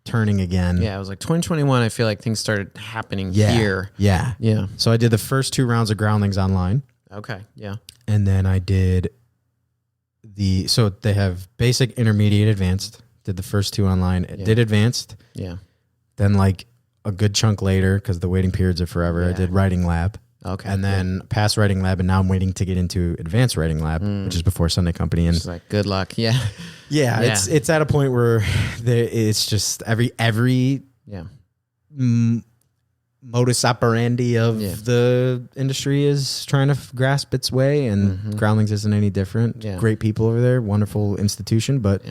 turning again. Yeah. It was like 2021. I feel like things started happening Yeah. here. Yeah. Yeah. So I did the first 2 rounds of Groundlings online. Okay. Yeah. And then I did so they have basic, intermediate, advanced. Did the first 2 online. Did advanced. Yeah. Then like a good chunk later, because the waiting periods are forever, I did writing lab. Okay. And then passed writing lab, and now I'm waiting to get into advanced writing lab, which is before Sunday Company. And It's like, good luck. Yeah. yeah, it's at a point where it's just every Yeah. modus operandi of the industry is trying to grasp its way, and Groundlings isn't any different. Yeah. Great people over there, wonderful institution, but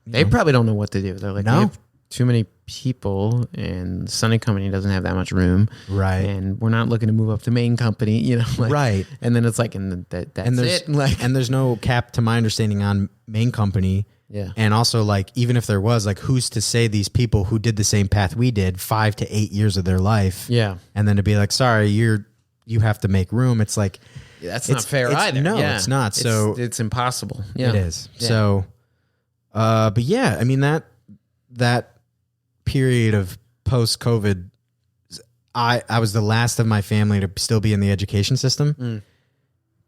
They probably don't know what to do. They're like, No. we have too many people, and Sunday Company doesn't have that much room. right, And we're not looking to move up to main company, you know? Like, right. And then it's like, that's And there's it. Like, and there's no cap, to my understanding, on main company. yeah. And also, like, even if there was, like, who's to say these people who did the same path we did 5 to 8 years of their life, Yeah. and then to be like, sorry, you have to make room. It's like, That's not fair it's- either. no, Yeah. it's not. So it's impossible. Yeah. it is. Yeah. So, but yeah, I mean, that period of post COVID, I was the last of my family to still be in the education system.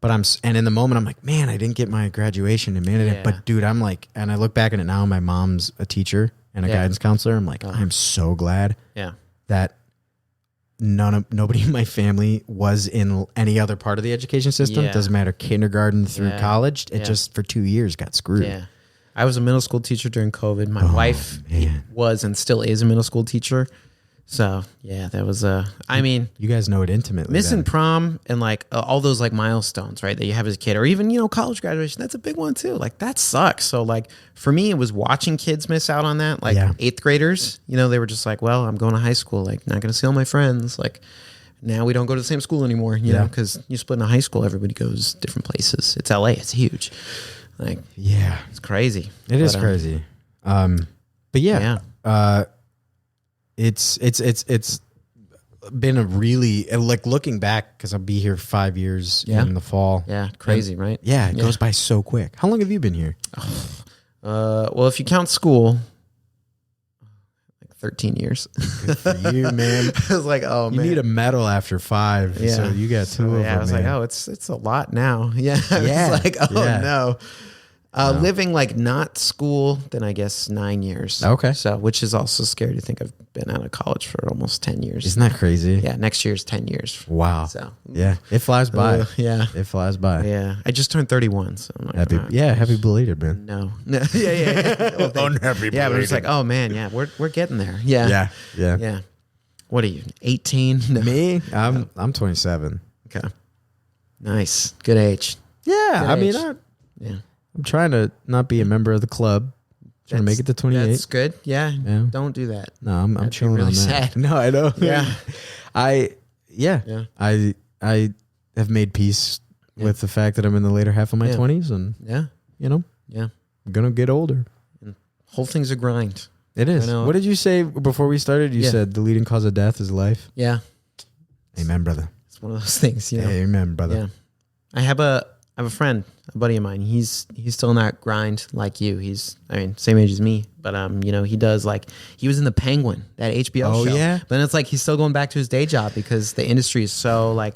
But and in the moment I'm like, man, I didn't get my graduation in minute. Yeah. But dude, I'm like, and I look back at it now, my mom's a teacher and a guidance counselor. I'm like, I'm so glad Yeah. that nobody in my family was in any other part of the education system. Yeah. Doesn't matter, kindergarten through Yeah. college. It Yeah. just for 2 years got screwed. Yeah. I was a middle school teacher during COVID. My wife man. was and still is a middle school teacher. So yeah, that was I mean, You guys know it intimately. missing then. prom and like all those like milestones, right, that you have as a kid, or even, you know, college graduation. That's a big one too. Like that sucks. So like for me, it was watching kids miss out on that. Like Yeah. 8th graders, you know, they were just like, well, I'm going to high school. Like not going to see all my friends. Like now we don't go to the same school anymore, you know, because you split in a high school, everybody goes different places. It's LA. It's huge. Like, Yeah, it's crazy. it is crazy. But yeah, it's been a really, like, looking back, because I'll be here 5 years in the fall. Yeah. Crazy, right? Yeah, it goes by so quick. How long have you been here? Well, if you count school, like 13 years. Good for you, man. I was like, oh, You man. need a medal after 5. Yeah. So you got 2 of them. Yeah, I was like, man. oh, it's a lot now. Yeah. I Yeah. was like, oh, Yeah. no. Living like not school, then I guess 9 years. Okay. So, which is also scary to think I've been out of college for almost 10 years. Isn't that crazy? Yeah, next year's 10 years. Wow. So, Yeah, it flies by. yeah. It flies by. Yeah. I just turned 31. So I'm like, Happy, all right. happy belated, man. No. Yeah. Well, Unhappy yeah, but it's like, oh man, yeah, we're getting there. Yeah. Yeah. Yeah. What are you, 18? No. Me? I'm 27. Okay. Nice. Good age. Yeah, Good I mean, age. Yeah. I'm trying to not be a member of the club. Trying to make it to 28. That's good. Yeah. Yeah. Don't do that. No, I'm That'd be chilling really on that. sad. No, I know. Yeah. Yeah. I have made peace with the fact that I'm in the later half of my 20s, and Yeah. you know, Yeah. I'm gonna get older. Whole thing's a grind. It is. I know. What did you say before we started? You Yeah. said the leading cause of death is life. Yeah. Amen, brother. It's one of those things, you know. Amen, brother. Yeah. I have a friend, a buddy of mine. He's still in that grind like you. He's, I mean, same age as me, but you know, he does like, he was in the Penguin, that HBO show. Yeah. But then it's like he's still going back to his day job because the industry is so like,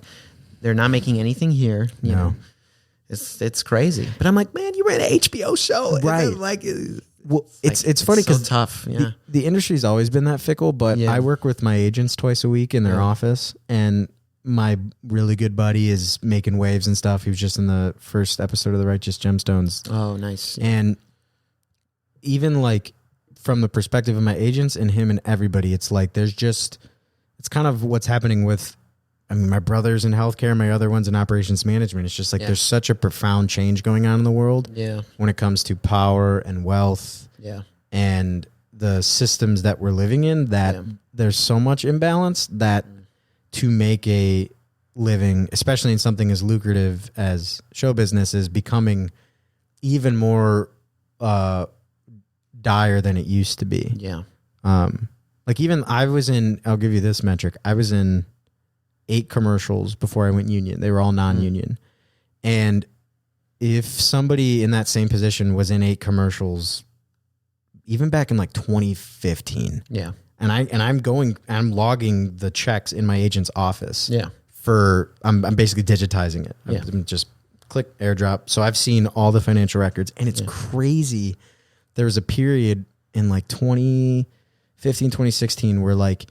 they're not making anything here. You know, it's crazy. But I'm like, man, you ran an HBO show, and Right. then, like, Well, it's funny so because tough. Yeah. the industry's always been that fickle, but Yeah. I work with my agents twice a week in their office, and my really good buddy is making waves and stuff. He was just in the first episode of The Righteous Gemstones. Oh, nice. Yeah. And even like from the perspective of my agents and him and everybody, it's like there's just, it's kind of what's happening with, I mean, my brother's in healthcare, my other one's in operations management. It's just like there's such a profound change going on in the world Yeah. when it comes to power and wealth Yeah. and the systems that we're living in, that there's so much imbalance that to make a living, especially in something as lucrative as show business, is becoming even more dire than it used to be. Yeah. Like even I was in, I'll give you this metric. I was in 8 commercials before I went union. They were all non-union. And if somebody in that same position was in 8 commercials, even back in like 2015, Yeah. and I'm logging the checks in my agent's office. Yeah. I'm basically digitizing it. Yeah. I'm just click airdrop. So I've seen all the financial records, and it's crazy. There was a period in like 2015, 2016 where like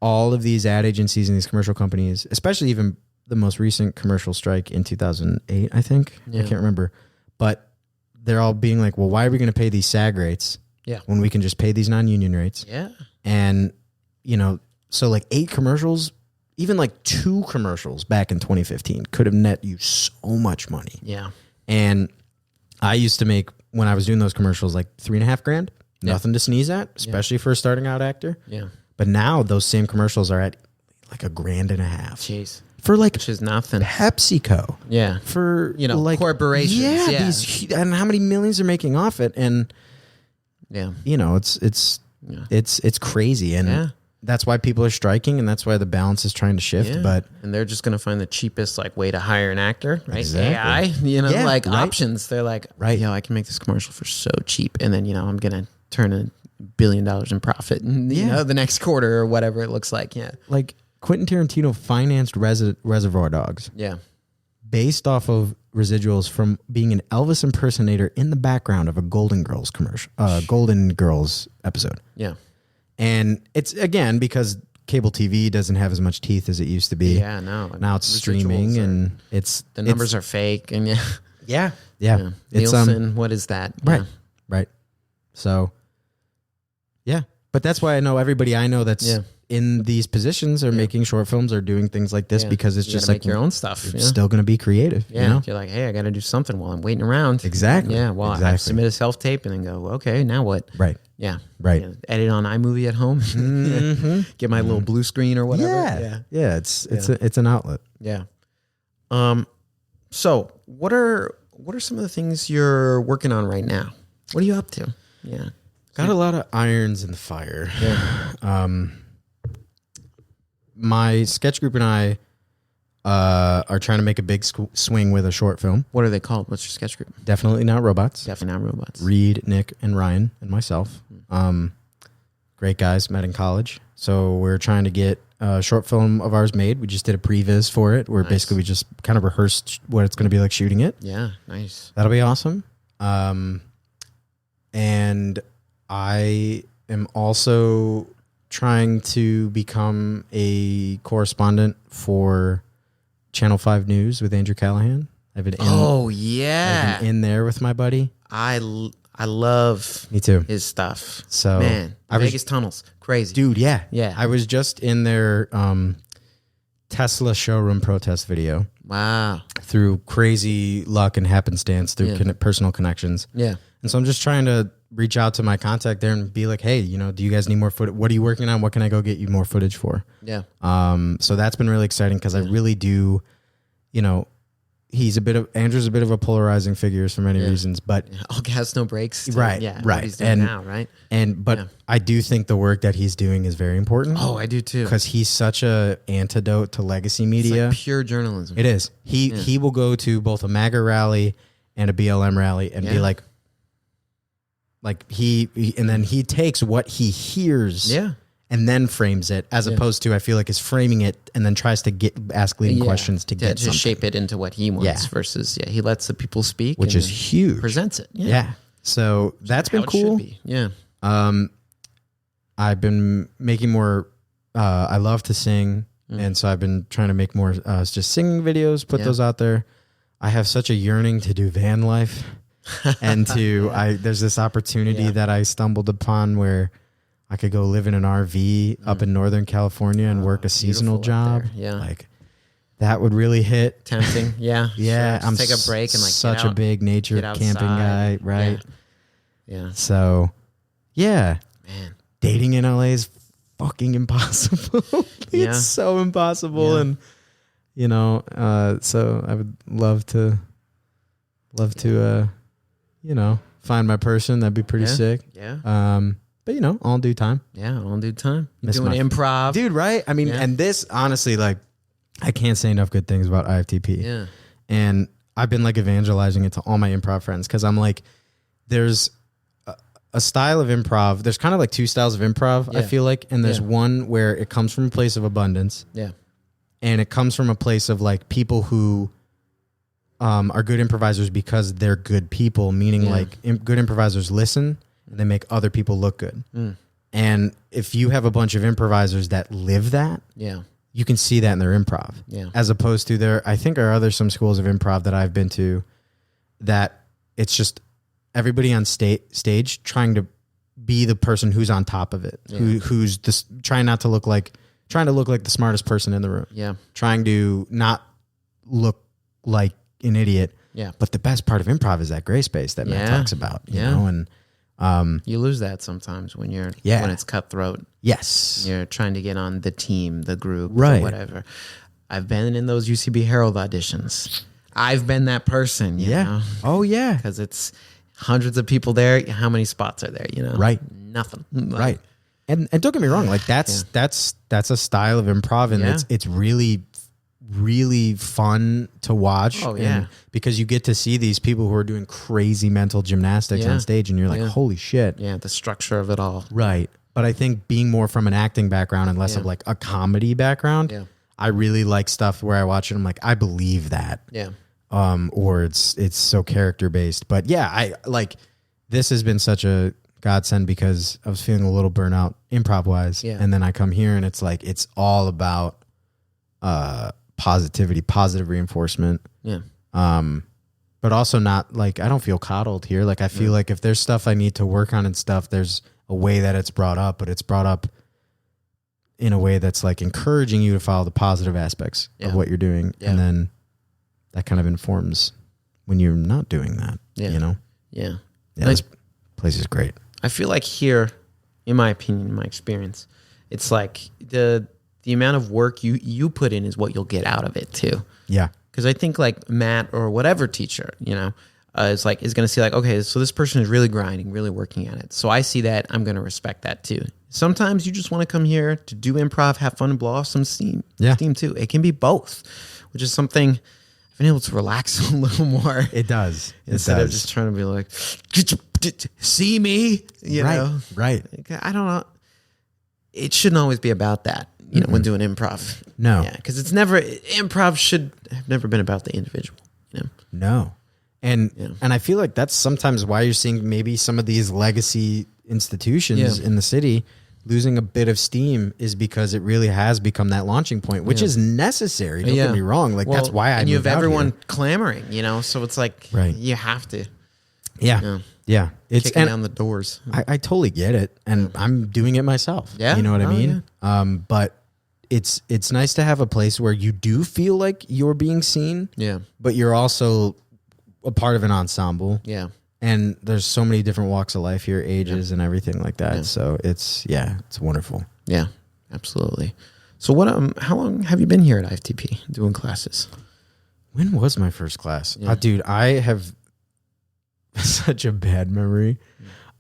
all of these ad agencies and these commercial companies, especially even the most recent commercial strike in 2008, I think. I can't remember. But they're all being like, well, why are we going to pay these SAG rates when we can just pay these non-union rates? Yeah. And, you know, so like 8 commercials, even like 2 commercials back in 2015 could have net you so much money. Yeah. And I used to make, when I was doing those commercials, like $3,500, nothing to sneeze at, especially for a starting out actor. Yeah. But now those same commercials are at like $1,500 Jeez. for like Which is nothing. PepsiCo. Yeah. For, You know, like corporations. Yeah, Yeah. and how many millions they're making off it. And, Yeah. you know, it's crazy. And that's why people are striking, and that's why the balance is trying to shift. Yeah. But and they're just going to find the cheapest like way to hire an actor, right? Exactly. AI, you know, Yeah, like right. options. They're like, Right. yo, I can make this commercial for so cheap, and then, you know, I'm going to turn $1 billion in profit, and you know, the next quarter or whatever it looks like. Yeah. like Quentin Tarantino financed Reservoir Dogs Yeah. based off of residuals from being an Elvis impersonator in the background of a Golden Girls commercial, Golden Girls episode. Yeah. And it's again because cable TV doesn't have as much teeth as it used to be. Yeah. No. I mean, Now it's streaming, residuals are- and it's the numbers are fake, and yeah. yeah. It's Nielsen, what is that? right, Yeah. right. So yeah, but that's why I know everybody I know that's in these positions are making short films or doing things like this because it's just like make your own stuff. You're still going to be creative. Yeah. You know? You're like, hey, I got to do something while I'm waiting around. Exactly. Yeah. Well, I submit a self-tape and then go, okay, now what? Right. Yeah. Right. Yeah. Edit on iMovie at home. Get my little blue screen or whatever. Yeah. Yeah. It's an outlet. Yeah. So what are some of the things you're working on right now? What are you up to? Yeah. Got a lot of irons in the fire. Yeah. My sketch group and I are trying to make a big swing with a short film. What are they called? What's your sketch group? Definitely Not Robots. Definitely Not Robots. Reed, Nick, and Ryan, and myself. Great guys, met in college. So we're trying to get a short film of ours made. We just did a previs for it, where basically we just kind of rehearsed what it's going to be like shooting it. Yeah, nice. That'll be awesome. And I am also trying to become a correspondent for Channel 5 News with Andrew Callahan. I've been in there with my buddy. I love Me too. his stuff. So man, Vegas tunnels, crazy. Dude, yeah. Yeah. I was just in their Tesla showroom protest video. Wow. Through crazy luck and happenstance, through personal connections. Yeah. And so I'm just trying to reach out to my contact there and be like, hey, do you guys need more footage? What are you working on? What can I go get you more footage for? Yeah. So that's been really exciting because I really do, Andrew's a bit of a polarizing figure for many reasons, but all gas, no brakes. Right. Yeah. Right. What he's doing now, right? But I do think the work that he's doing is very important. Oh, I do too. Because he's such a antidote to legacy media. It's like pure journalism. It is. He will go to both a MAGA rally and a BLM rally and be like and then he takes what he hears and then frames it, as opposed to, I feel like, is framing it and then tries to ask leading questions to get something. Shape it into what he wants versus he lets the people speak, which is huge. Presents it. Yeah. So that's been cool. Yeah. I've been making more. I love to sing, and so I've been trying to make more just singing videos. Put those out there. I have such a yearning to do van life. And there's this opportunity that I stumbled upon where I could go live in an RV up in Northern California and work a seasonal job. Yeah. Like that would really hit. Tempting. Yeah. Yeah. Sure. I'm take a break and such a big nature camping guy. Right. Yeah. So yeah, man, dating in LA is fucking impossible. It's so impossible. And so I would love to find my person. That'd be pretty sick. Yeah. But all in due time. Yeah, all in due time. You're doing improv. Dude, right? I mean, and this, honestly, like, I can't say enough good things about IFTP. Yeah. And I've been, like, evangelizing it to all my improv friends because I'm like, there's a style of improv. There's kind of like two styles of improv, I feel like. And there's one where it comes from a place of abundance. Yeah. And it comes from a place of, like, people who are good improvisers because they're good people, meaning like good improvisers listen and they make other people look good. And if you have a bunch of improvisers that live that, you can see that in their improv. Yeah. As opposed to I think are some schools of improv that I've been to that it's just everybody on stage trying to be the person who's on top of it, who's just trying to look like the smartest person in the room. Yeah. Trying to not look like an idiot. Yeah. But the best part of improv is that gray space that Matt talks about, you know, and you lose that sometimes when when it's cutthroat. Yes. You're trying to get on the team, the group, right. or whatever. I've been in those UCB Herald auditions. I've been that person, you know? Oh yeah. Because it's hundreds of people there. How many spots are there, you know? Right. Nothing. Right. And don't get me wrong, like that's a style of improv, and it's really fun to watch. Oh, yeah. Because you get to see these people who are doing crazy mental gymnastics on stage, and you're like, holy shit. Yeah, the structure of it all. Right. But I think being more from an acting background and less of like a comedy background, I really like stuff where I watch it, I'm like, I believe that. Yeah. Or it's so character based. But yeah, I like this has been such a godsend because I was feeling a little burnout improv wise. Yeah. And then I come here and it's like it's all about positivity, positive reinforcement. Yeah. But also not like I don't feel coddled here. Like I feel like if there's stuff I need to work on and stuff, there's a way that it's brought up, but it's brought up in a way that's like encouraging you to follow the positive aspects of what you're doing. And then that kind of informs when you're not doing that, you know? Yeah. Yeah, this place is great. I feel like here, in my opinion, in my experience, it's like the amount of work you put in is what you'll get out of it too. Yeah. Because I think like Matt or whatever teacher, is going to see like, okay, so this person is really grinding, really working at it. So I see that, I'm going to respect that too. Sometimes you just want to come here to do improv, have fun, and blow off some steam. Yeah. Steam too. It can be both, which is something I've been able to relax a little more. It does. Instead of just trying to be like, see me, you know? Right. I don't know. It shouldn't always be about that, when doing improv. No. Yeah, because improv should have never been about the individual, No. And I feel like that's sometimes why you're seeing maybe some of these legacy institutions in the city losing a bit of steam, is because it really has become that launching point, which is necessary. Don't get me wrong. Like, that's why I you have everyone here. Clamoring, so it's like you have to. Yeah. Yeah. It's kicking down the doors. I totally get it. And I'm doing it myself. Yeah. You know what I mean? Yeah. But it's nice to have a place where you do feel like you're being seen. Yeah. But you're also a part of an ensemble. Yeah. And there's so many different walks of life here, ages and everything like that. Yeah. So it's wonderful. Yeah, absolutely. So how long have you been here at IFTP doing classes? When was my first class? Yeah. Dude, I have such a bad memory.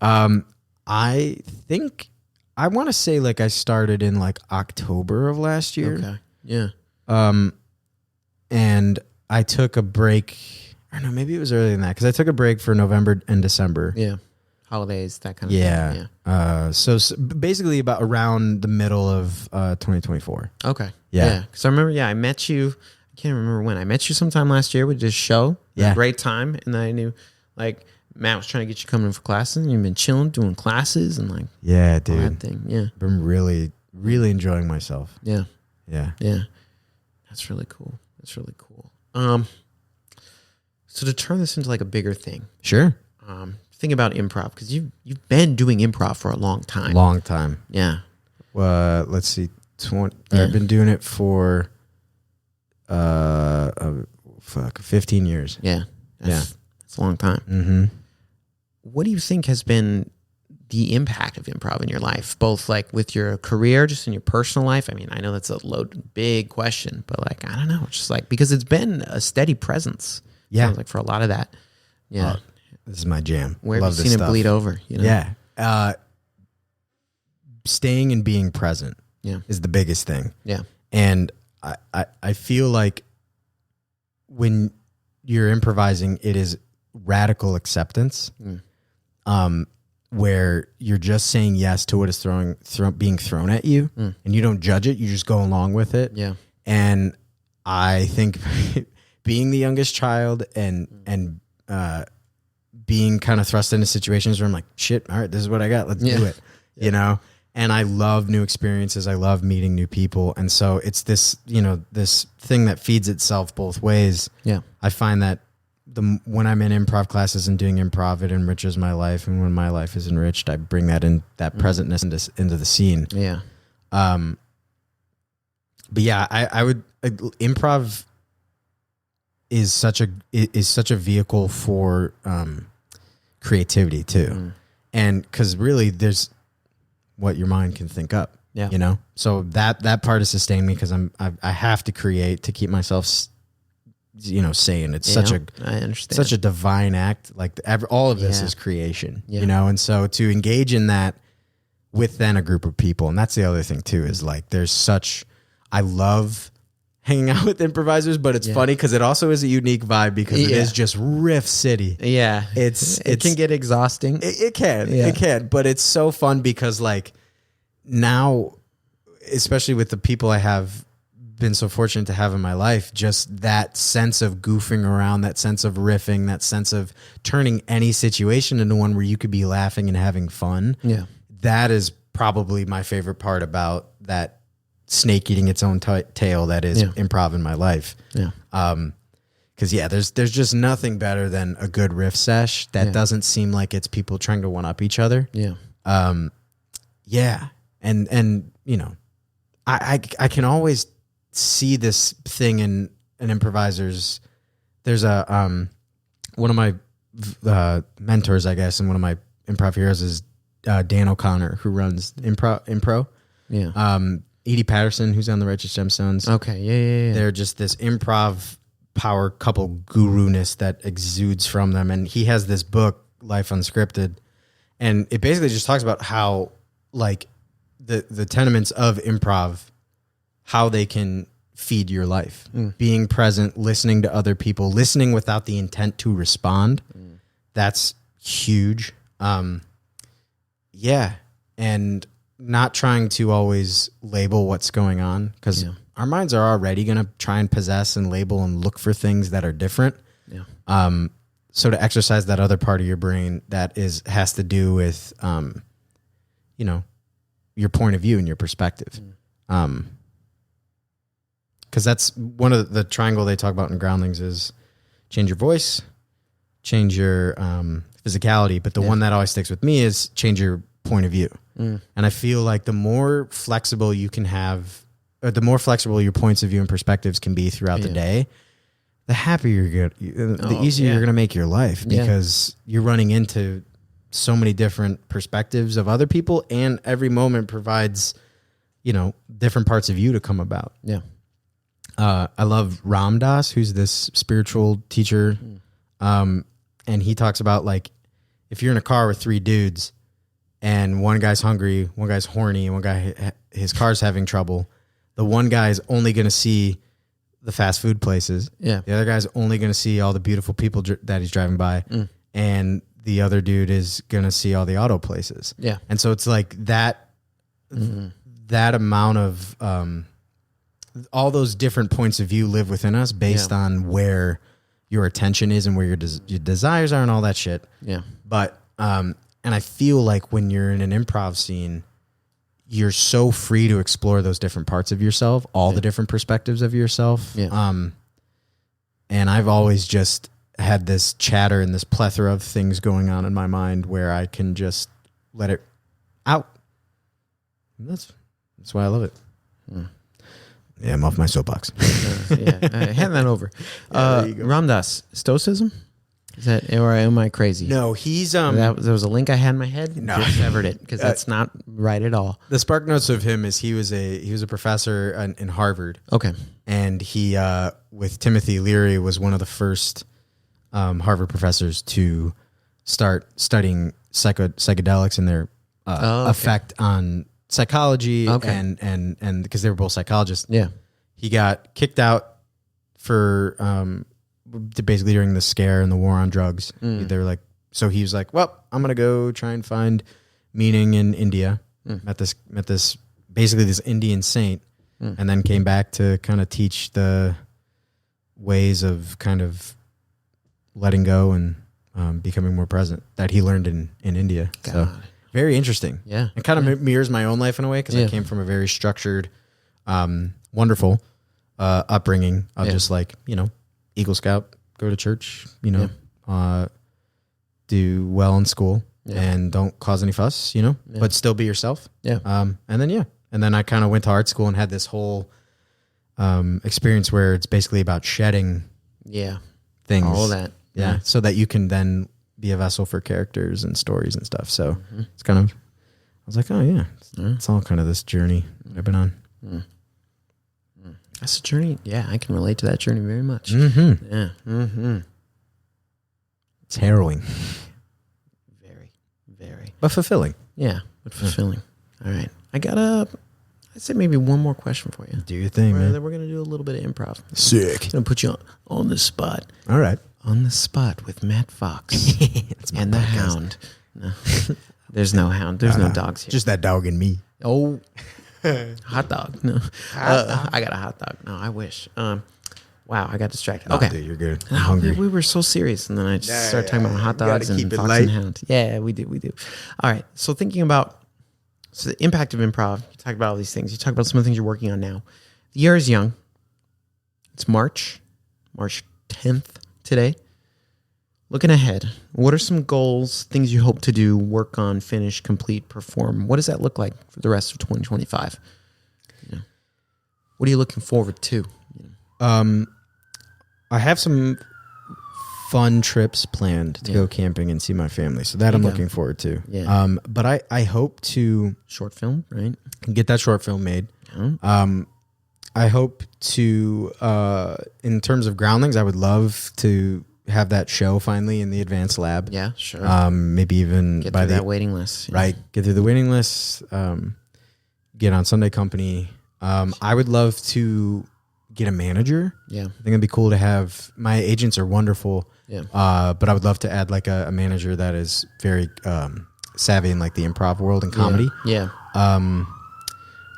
I think I want to say like I started in like October of last year. Okay. Yeah. And I took a break. I don't know, maybe it was earlier than that, because I took a break for November and December. Yeah. Holidays, that kind of thing. Yeah. So basically about around the middle of 2024. Okay. Yeah. Because I remember, I met you, I can't remember when. I met you sometime last year with this show. Yeah. Great time. And then I knew, like, Matt was trying to get you coming in for classes, and you've been chilling, doing classes, and like, yeah, dude. All that thing. Yeah. Been really, really enjoying myself. Yeah. Yeah. Yeah. That's really cool. So to turn this into like a bigger thing. Sure. Think about improv, because you've been doing improv for a long time. Long time. Yeah. Let's see. I've been doing it for 15 years. Yeah. That's a long time. Mm-hmm. What do you think has been the impact of improv in your life, both like with your career, just in your personal life? I mean, I know that's a loaded, big question, but like, I don't know. It's just like, because it's been a steady presence. Yeah. Like for a lot of that. Yeah. This is my jam. Where have you seen it bleed over? Yeah. Staying and being present is the biggest thing. Yeah. And I feel like when you're improvising, it is radical acceptance, where you're just saying yes to what is being thrown at you, and you don't judge it. You just go along with it. Yeah. And I think being the youngest child and being kind of thrust into situations where I'm like, shit, all right, this is what I got. Let's do it. You know? And I love new experiences. I love meeting new people. And so it's this, this thing that feeds itself both ways. Yeah. I find that when I'm in improv classes and doing improv, it enriches my life. And when my life is enriched, I bring that presentness into the scene. Yeah. But yeah, I would, improv is such a vehicle for creativity too. And because really there's what your mind can think up. Yeah. So that part has sustained me, because I have to create to keep myself sane. It's I understand. Such a divine act. Like all of this is creation, and so to engage in that with then a group of people. And that's the other thing too, is like, I love hanging out with improvisers, but it's funny because it also is a unique vibe, because it is just riff city. Yeah. It can get exhausting. It can, but it's so fun because like now, especially with the people I have been so fortunate to have in my life, just that sense of goofing around, that sense of riffing, that sense of turning any situation into one where you could be laughing and having fun. Yeah. That is probably my favorite part about that snake eating its own tail that is improv in my life. Yeah. Because there's just nothing better than a good riff sesh that doesn't seem like it's people trying to one up each other. Yeah. Yeah. And I can always see this thing in an improviser's. There's a one of my mentors, I guess, and one of my improv heroes is Dan O'Connor, who runs Impro. Yeah. Edie Patterson, who's on the Righteous Gemstones. Okay. Yeah. They're just this improv power couple guru-ness that exudes from them. And he has this book, Life Unscripted. And it basically just talks about how, like, the tenements of improv, how they can feed your life. Being present, listening to other people, listening without the intent to respond. That's huge. Yeah. And not trying to always label what's going on, because our minds are already going to try and possess and label and look for things that are different. Yeah. So to exercise that other part of your brain that has to do with, you know, your point of view and your perspective. Because that's one of the triangle they talk about in Groundlings is change your voice, change your physicality. But the one that always sticks with me is change your point of view. And I feel like the more flexible you can have, or the more flexible your points of view and perspectives can be throughout the day, the happier you're going to, the easier you're going to make your life, because you're running into so many different perspectives of other people, and every moment provides, you know, different parts of you to come about. Yeah. I love Ram Dass, who's this spiritual teacher. And he talks about, like, if you're in a car with three dudes and one guy's hungry, one guy's horny, and one guy, his car's having trouble, the one guy's only going to see the fast food places. Yeah. The other guy's only going to see all the beautiful people that he's driving by. And the other dude is going to see all the auto places. Yeah. And so it's like that, that amount of, all those different points of view live within us based on where your attention is and where your desires are and all that shit. Yeah. But, and I feel like when you're in an improv scene, you're so free to explore those different parts of yourself, all the different perspectives of yourself. Yeah. And I've always just had this chatter and this plethora of things going on in my mind where I can just let it out. And that's why I love it. Yeah, I'm off my soapbox. Hand that over. Ram Dass, Stoicism? Is that, or am I crazy? No, he's there was a link I had in my head. No, just severed it because that's not right at all. The spark notes of him is he was a professor in Harvard. Okay, and he with Timothy Leary was one of the first Harvard professors to start studying psychedelics and their effect on psychology. And because they were both psychologists. Yeah, he got kicked out for basically during the scare and the war on drugs. They were like, so he was like, well, I'm gonna go try and find meaning in India. Met this basically this Indian saint, and then came back to kind of teach the ways of kind of letting go and becoming more present that he learned in India. God. So very interesting. Yeah, it kind of mirrors my own life in a way, because I came from a very structured, wonderful upbringing of just like, you know, Eagle Scout, go to church, you know, do well in school and don't cause any fuss, you know, but still be yourself. Yeah. And then I kind of went to art school and had this whole experience where it's basically about shedding things. All that. Yeah. So that you can then be a vessel for characters and stories and stuff. So it's kind of, I was like, oh yeah, it's all kind of this journey that I've been on. That's a journey. Yeah, I can relate to that journey very much. Yeah. It's harrowing. Very, very. But fulfilling. Yeah, but fulfilling. All right. I'd say maybe one more question for you. Do your thing, man. Then we're going to do a little bit of improv. Sick. I'm going to put you on the spot. All right. On the spot with Matt Fox and the hound. No, there's no hound. There's no dogs here. Just that dog and me. Oh, hot dog. No, I got a hot dog. No, I wish. Wow, I got distracted. Okay, dude, you're good. I'm hungry. We were so serious, and then I just started talking about hot dogs and Fox and Hound. Yeah, we do. All right. So thinking about the impact of improv, you talk about all these things. You talk about some of the things you're working on now. The year is young. It's March 10th today. Looking ahead, what are some goals, things you hope to do, work on, finish, complete, perform? What does that look like for the rest of 2025? What are you looking forward to? I have some fun trips planned to go camping and see my family. So that I'm looking forward to. Yeah. But I hope to Short film, right? get that short film made. Yeah. I hope to, in terms of groundlings, I would love to have that show finally in the advanced lab. Yeah, sure. Maybe even Get by through the that waiting list. Yeah. right, get through the waiting list. Get on Sunday Company. I would love to get a manager. Yeah. I think it'd be cool to have. My agents are wonderful. Yeah. But I would love to add like a manager that is very savvy in like the improv world and comedy. Yeah.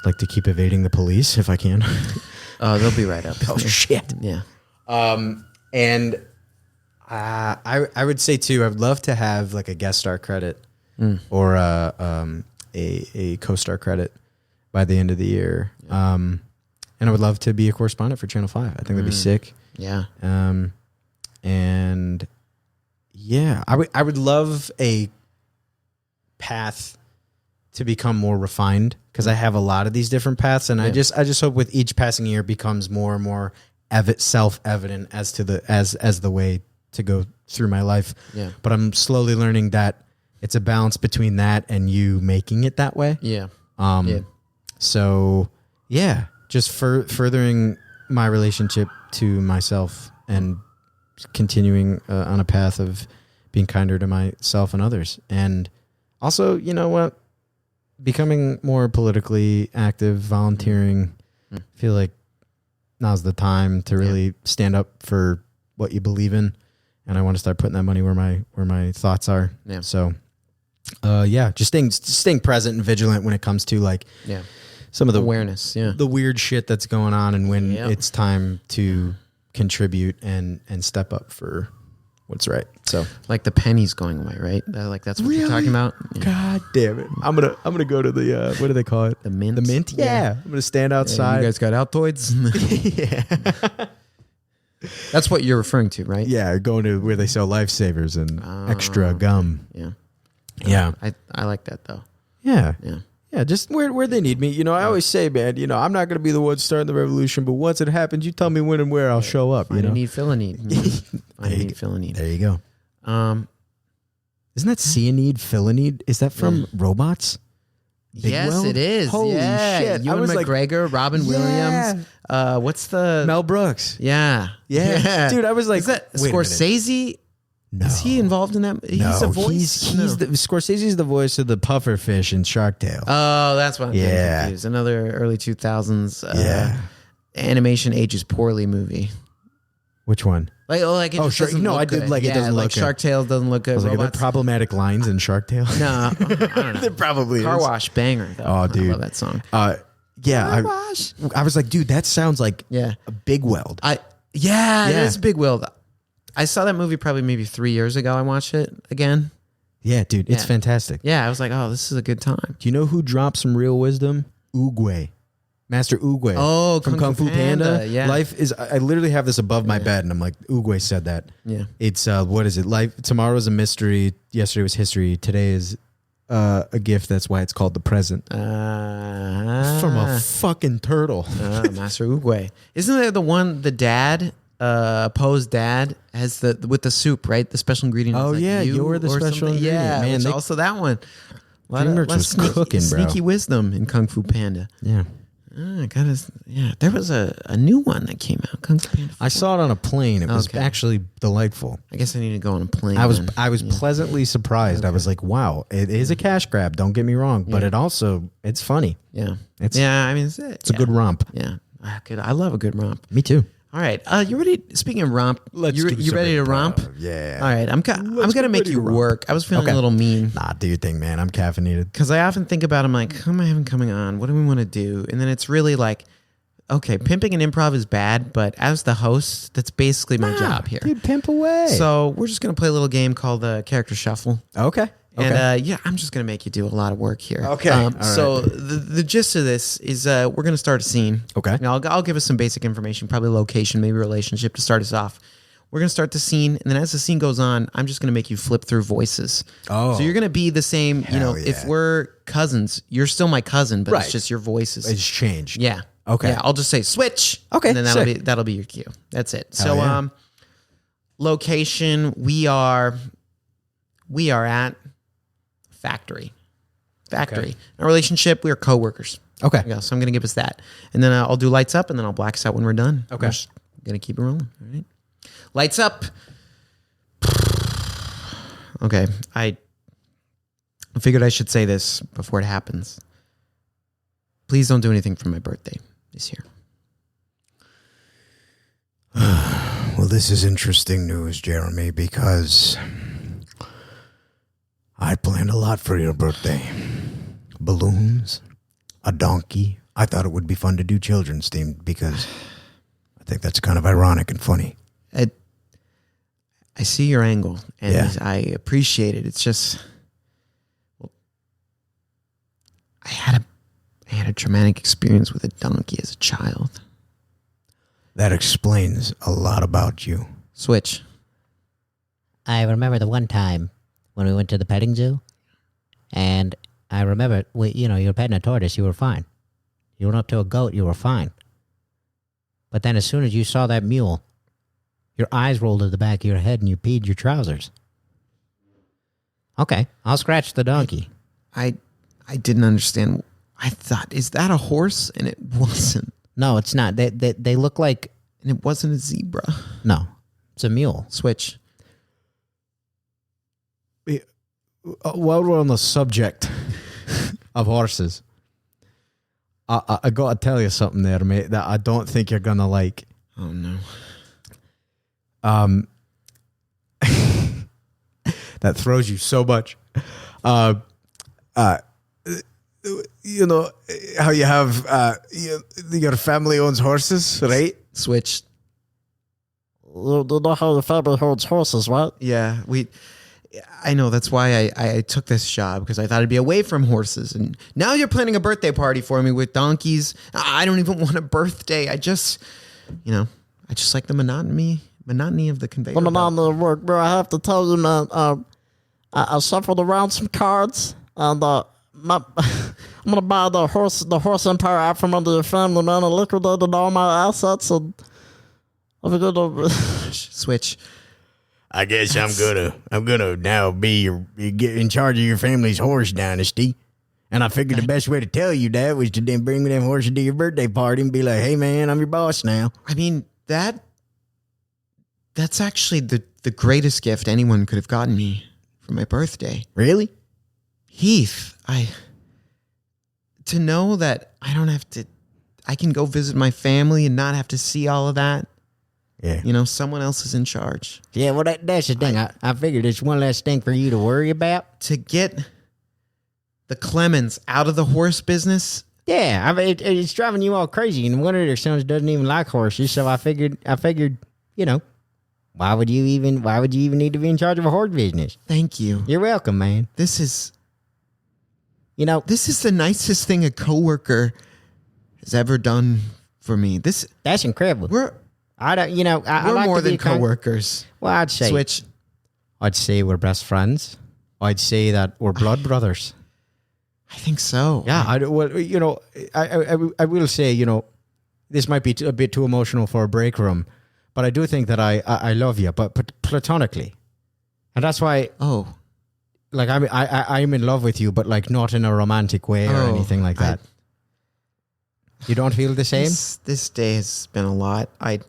Like to keep evading the police if I can. Oh, they'll be right up. Oh shit. Yeah. And I would say too, I would love to have like a guest star credit or a co-star credit by the end of the year. Yeah. And I would love to be a correspondent for Channel 5. I think that'd be sick. Yeah. And yeah, I would love a path to become more refined because I have a lot of these different paths, and I just hope with each passing year becomes more and more self-evident as to the way to go through my life. Yeah. But I'm slowly learning that it's a balance between that and you making it that way. Yeah. So yeah, just furthering my relationship to myself and continuing on a path of being kinder to myself and others. And also, you know what? Becoming more politically active, volunteering. I feel like now's the time to really stand up for what you believe in. And I want to start putting that money where my thoughts are. Yeah. So, just staying present and vigilant when it comes to like, some of the awareness, the weird shit that's going on, and when it's time to contribute and step up for what's right. So like the pennies going away, right? That's what you're talking about. Yeah. God damn it! I'm gonna go to the what do they call it? The mint. The mint. Yeah. I'm gonna stand outside. You guys got Altoids. Yeah. That's what you're referring to, right? Yeah, going to where they sell lifesavers and extra gum. Yeah. Yeah. I like that though. Yeah. Yeah. Yeah, just where they need me. You know, I always say, man, you know, I'm not going to be the one starting the revolution, but once it happens, you tell me when and where I'll show up. Find you know? a need, fill a need. Find a need, fill a need. There you go. Isn't that see a need, fill a need? Is that from Robots? Yes, Weld? it is. Holy shit. Ewan McGregor, Robin Williams. What's the... Mel Brooks. Yeah. Dude, I was like... Is that Scorsese? No. Is he involved in that? He's a voice? Scorsese's the voice of the puffer fish in Shark Tale. Oh, that's what I'm getting confused. Another early 2000s animation ages poorly movie. Which one? Like it just sure. doesn't No, look I did good. like it doesn't look good. Shark Tale doesn't look good. I was like, are there problematic lines in Shark Tale? No, I don't know. There probably Car is. Wash banger though. Oh, dude. I love that song. I was like, dude, that sounds like a Big Weld. It is Big Weld. I saw that movie probably maybe 3 years ago. I watched it again. Yeah, dude, it's fantastic. Yeah, I was like, oh, this is a good time. Do you know who dropped some real wisdom? Oogway. Master Oogway. Oh, from Kung Fu Panda. Yeah. Life is, I literally have this above my bed, and I'm like, Oogway said that. Yeah. It's, what is it? Life, tomorrow's a mystery. Yesterday was history. Today is a gift. That's why it's called the present. From a fucking turtle. Master Oogway. Isn't there the one, the dad... Poe's dad has with the soup, right? The special ingredient. Oh, like you're the special ingredient. Yeah, man. Also that one. DreamWorks was cooking, bro. Sneaky wisdom in Kung Fu Panda. Yeah. There was a new one that came out. Kung Fu Panda 4. I saw it on a plane. It was actually delightful. I guess I need to go on a plane. I was pleasantly surprised. Okay. I was like, wow, it is a cash grab. Don't get me wrong, but it's funny. Yeah. It's it's a good romp. Yeah. I love a good romp. Me too. All right, you ready? Speaking of romp, you ready to romp? Yeah. All right, I'm gonna make you work. I was feeling a little mean. Nah, do your thing, man. I'm caffeinated. Because I often think about, I'm like, who am I having coming on? What do we want to do? And then it's really like, okay, pimping an improv is bad, but as the host, that's basically my job here. Dude, pimp away. So we're just gonna play a little game called the Character Shuffle. Okay. And I'm just going to make you do a lot of work here. Okay. So the gist of this is we're going to start a scene. Okay. Now, I'll give us some basic information, probably location, maybe relationship to start us off. We're going to start the scene, and then as the scene goes on, I'm just going to make you flip through voices. Oh. So you're going to be the same, if we're cousins, you're still my cousin, but it's just your voices. It's changed. Yeah. Okay. Yeah, I'll just say switch. Okay, and then sick. that'll be your cue. That's it. Hell So yeah. location, we are at factory. Okay. Our relationship, we are coworkers. Okay. Yeah, so I'm gonna give us that, and then I'll do lights up, and then I'll black us out when we're done. Okay. We're just gonna keep it rolling. All right. Lights up. Okay, I figured I should say this before it happens. Please don't do anything for my birthday this year. Well, this is interesting news, Jeremy, because I planned a lot for your birthday. Balloons, a donkey. I thought it would be fun to do children's themed because I think that's kind of ironic and funny. I see your angle, and Yeah. I appreciate it. It's just, well, I had a traumatic experience with a donkey as a child. That explains a lot about you. Switch. I remember the one time when we went to the petting zoo, and I remember, you were petting a tortoise, you were fine. You went up to a goat, you were fine. But then as soon as you saw that mule, your eyes rolled to the back of your head and you peed your trousers. Okay, I'll scratch the donkey. I didn't understand. I thought, is that a horse? And it wasn't. No, it's not. They look like... And it wasn't a zebra. No, it's a mule. Switch. While we're on the subject of horses, I got to tell you something there, mate, that I don't think you're going to like. Oh, no. That throws you so much. You know how you have your family owns horses, right? Switch. You know how the family holds horses, right? Yeah, I know. That's why I took this job, because I thought I'd be away from horses. And now you're planning a birthday party for me with donkeys. I don't even want a birthday. I just like the monotony of the conveyor belt. work, bro. I have to tell you, man. I shuffled around some cards, and I'm gonna buy the horse empire out from under your family, man. I liquidated all my assets, and I'm gonna Switch. I guess I'm gonna now be get in charge of your family's horse dynasty. And I figured the best way to tell you that was to then bring me them horses to your birthday party and be like, hey man, I'm your boss now. I mean, that's actually the greatest gift anyone could have gotten me for my birthday. Really? Heath, to know that I can go visit my family and not have to see all of that. Yeah. Someone else is in charge. Yeah, well, that's the thing. I figured it's one less thing for you to worry about. To get the Clemens out of the horse business. Yeah, I mean, it's driving you all crazy, and one of their sons doesn't even like horses. So I figured, why would you even need to be in charge of a horse business? Thank you. You're welcome, man. This is This the nicest thing a coworker has ever done for me. That's incredible. We're I don't, I like more to be than coworkers. Well, I'd say Switch. I'd say we're best friends. I'd say that we're blood brothers. I think so. Yeah. I will say, this might be a bit too emotional for a break room, but I do think that I love you, but platonically. And that's why, Oh. like, I'm in love with you, but like not in a romantic way or anything like that. You don't feel the same? This day has been a lot. I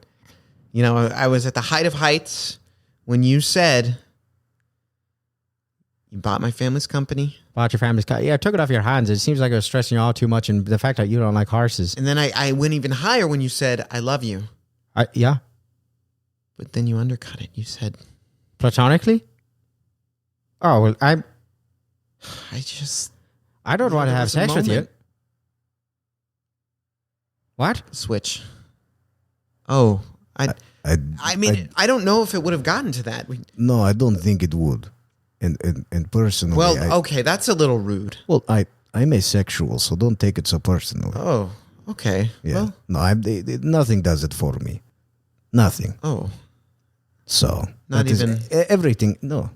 was at the height of heights when you said you bought my family's company. Bought your family's car. Yeah, I took it off your hands. It seems like I was stressing you all too much, and the fact that you don't like horses. And then I went even higher when you said, I love you. Yeah. But then you undercut it. You said, Platonically? Oh, well, I don't want to there have was a sex with you. moment. What? Switch. Oh, I don't know if it would have gotten to that. No, I don't think it would. And personally, Okay, that's a little rude. well, I'm asexual, so don't take it so personally. Oh, okay. Yeah, Well, nothing does it for me. Nothing. oh, So Not that is even- everything. No,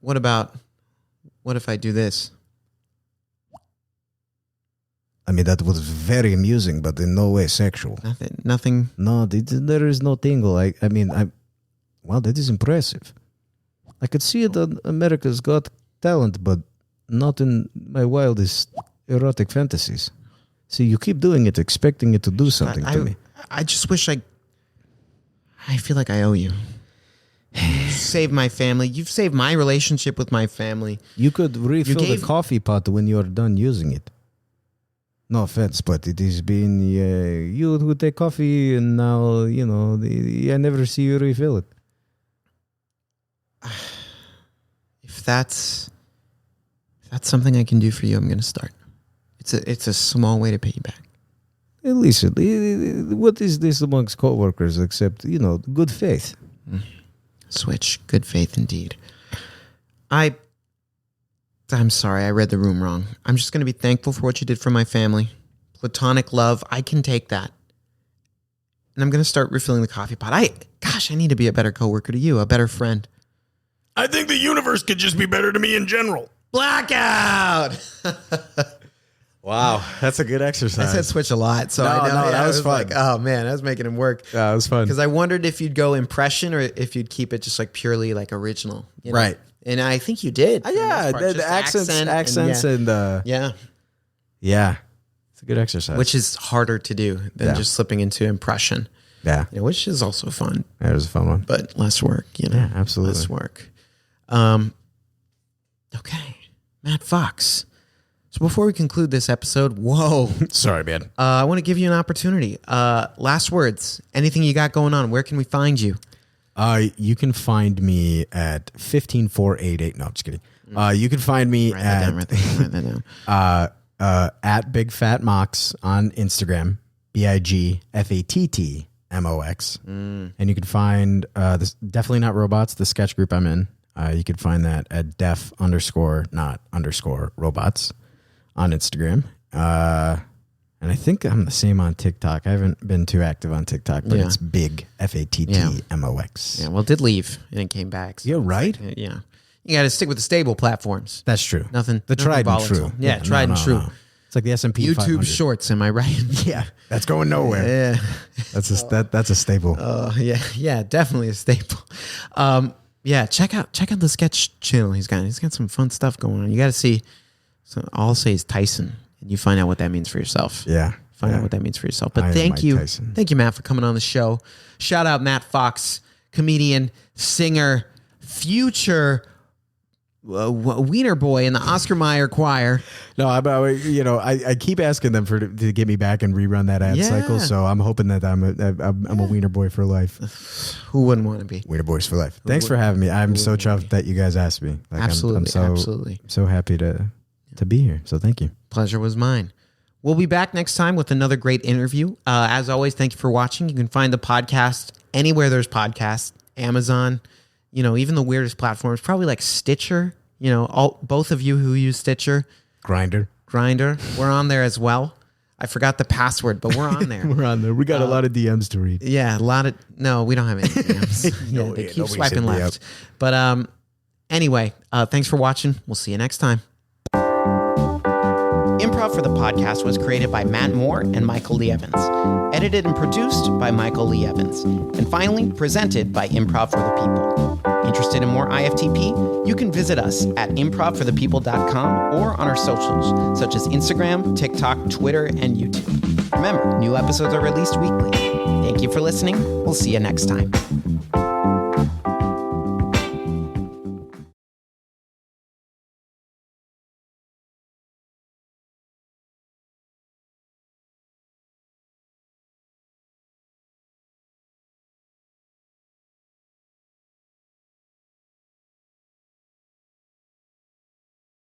what if I do this? I mean, that was very amusing, but in no way sexual. Nothing. No, there is no tingle. Well, that is impressive. I could see it on America's Got Talent, but not in my wildest erotic fantasies. See, you keep doing it, expecting it to do something to me. I just wish I feel like I owe you. You saved my family. You've saved my relationship with my family. You could refill the coffee pot when you are done using it. No offense, but it has been you who take coffee, and now I never see you refill it. If that's something I can do for you, I'm going to start. It's a small way to pay you back. Listen, what is this amongst coworkers except good faith? Switch, good faith indeed. I'm sorry, I read the room wrong. I'm just going to be thankful for what you did for my family. Platonic love, I can take that. And I'm going to start refilling the coffee pot. I need to be a better coworker to you, a better friend. I think the universe could just be better to me in general. Blackout! Wow, that's a good exercise. I said switch a lot, so I know that was fun. like, oh man, I was making him work. Yeah, it was fun. Because I wondered if you'd go impression or if you'd keep it just like purely like original. Right. And I think you did. Yeah, the accents and yeah, it's a good exercise. Which is harder to do than just slipping into impression. Yeah. Which is also fun. That was a fun one. But less work, Yeah, absolutely. Less work. Okay. Matt Fox. So before we conclude this episode, whoa. Sorry, man. I want to give you an opportunity. Last words. Anything you got going on? Where can we find you? You can find me at 15488. No, I'm just kidding. You can find me Write that down. At Big Fat Mox on Instagram, BIGFATTMOX. And you can find this Definitely Not Robots, the sketch group I'm in. You can find that at def_not_robots on Instagram. And I think I'm the same on TikTok. I haven't been too active on TikTok, but it's big FATTMOX. Yeah, well, it did leave and it came back. So yeah, right? Yeah. You got to stick with the stable platforms. That's true. Nothing. The tried and true. Yeah, tried and true. No. It's like the S&P YouTube 500. Shorts, am I right? Yeah, that's going nowhere. Yeah. That's a staple. Yeah, definitely a staple. Check out the sketch channel he's got. He's got some fun stuff going on. You got to see. So all I'll say is Tyson, and you find out what that means for yourself. Yeah. Find out what that means for yourself. But Thank you, Matt, for coming on the show. Shout out Matt Fox, comedian, singer, future wiener boy in the Oscar Mayer choir. No, I keep asking them to get me back and rerun that ad cycle. So I'm hoping that I'm a wiener boy for life. Who wouldn't want to be? Wiener boys for life. Thanks for having me. I'm so chuffed that you guys asked me. Like, Absolutely. I'm so happy to be here. So thank you. Pleasure was mine. We'll be back next time with another great interview. As always, thank you for watching. You can find the podcast anywhere there's podcasts, Amazon, even the weirdest platforms, probably like Stitcher, both of you who use Stitcher. Grindr. We're on there as well. I forgot the password, but we're on there. We're on there. We got a lot of DMs to read. Yeah, no, we don't have any DMs. They keep swiping left. But anyway, thanks for watching. We'll see you next time. Improv for the Podcast was created by Matt Moore and Michael Lee Evans. Edited and produced by Michael Lee Evans. And finally, presented by Improv for the People. Interested in more IFTP? You can visit us at improvforthepeople.com or on our socials, such as Instagram, TikTok, Twitter, and YouTube. Remember, new episodes are released weekly. Thank you for listening. We'll see you next time.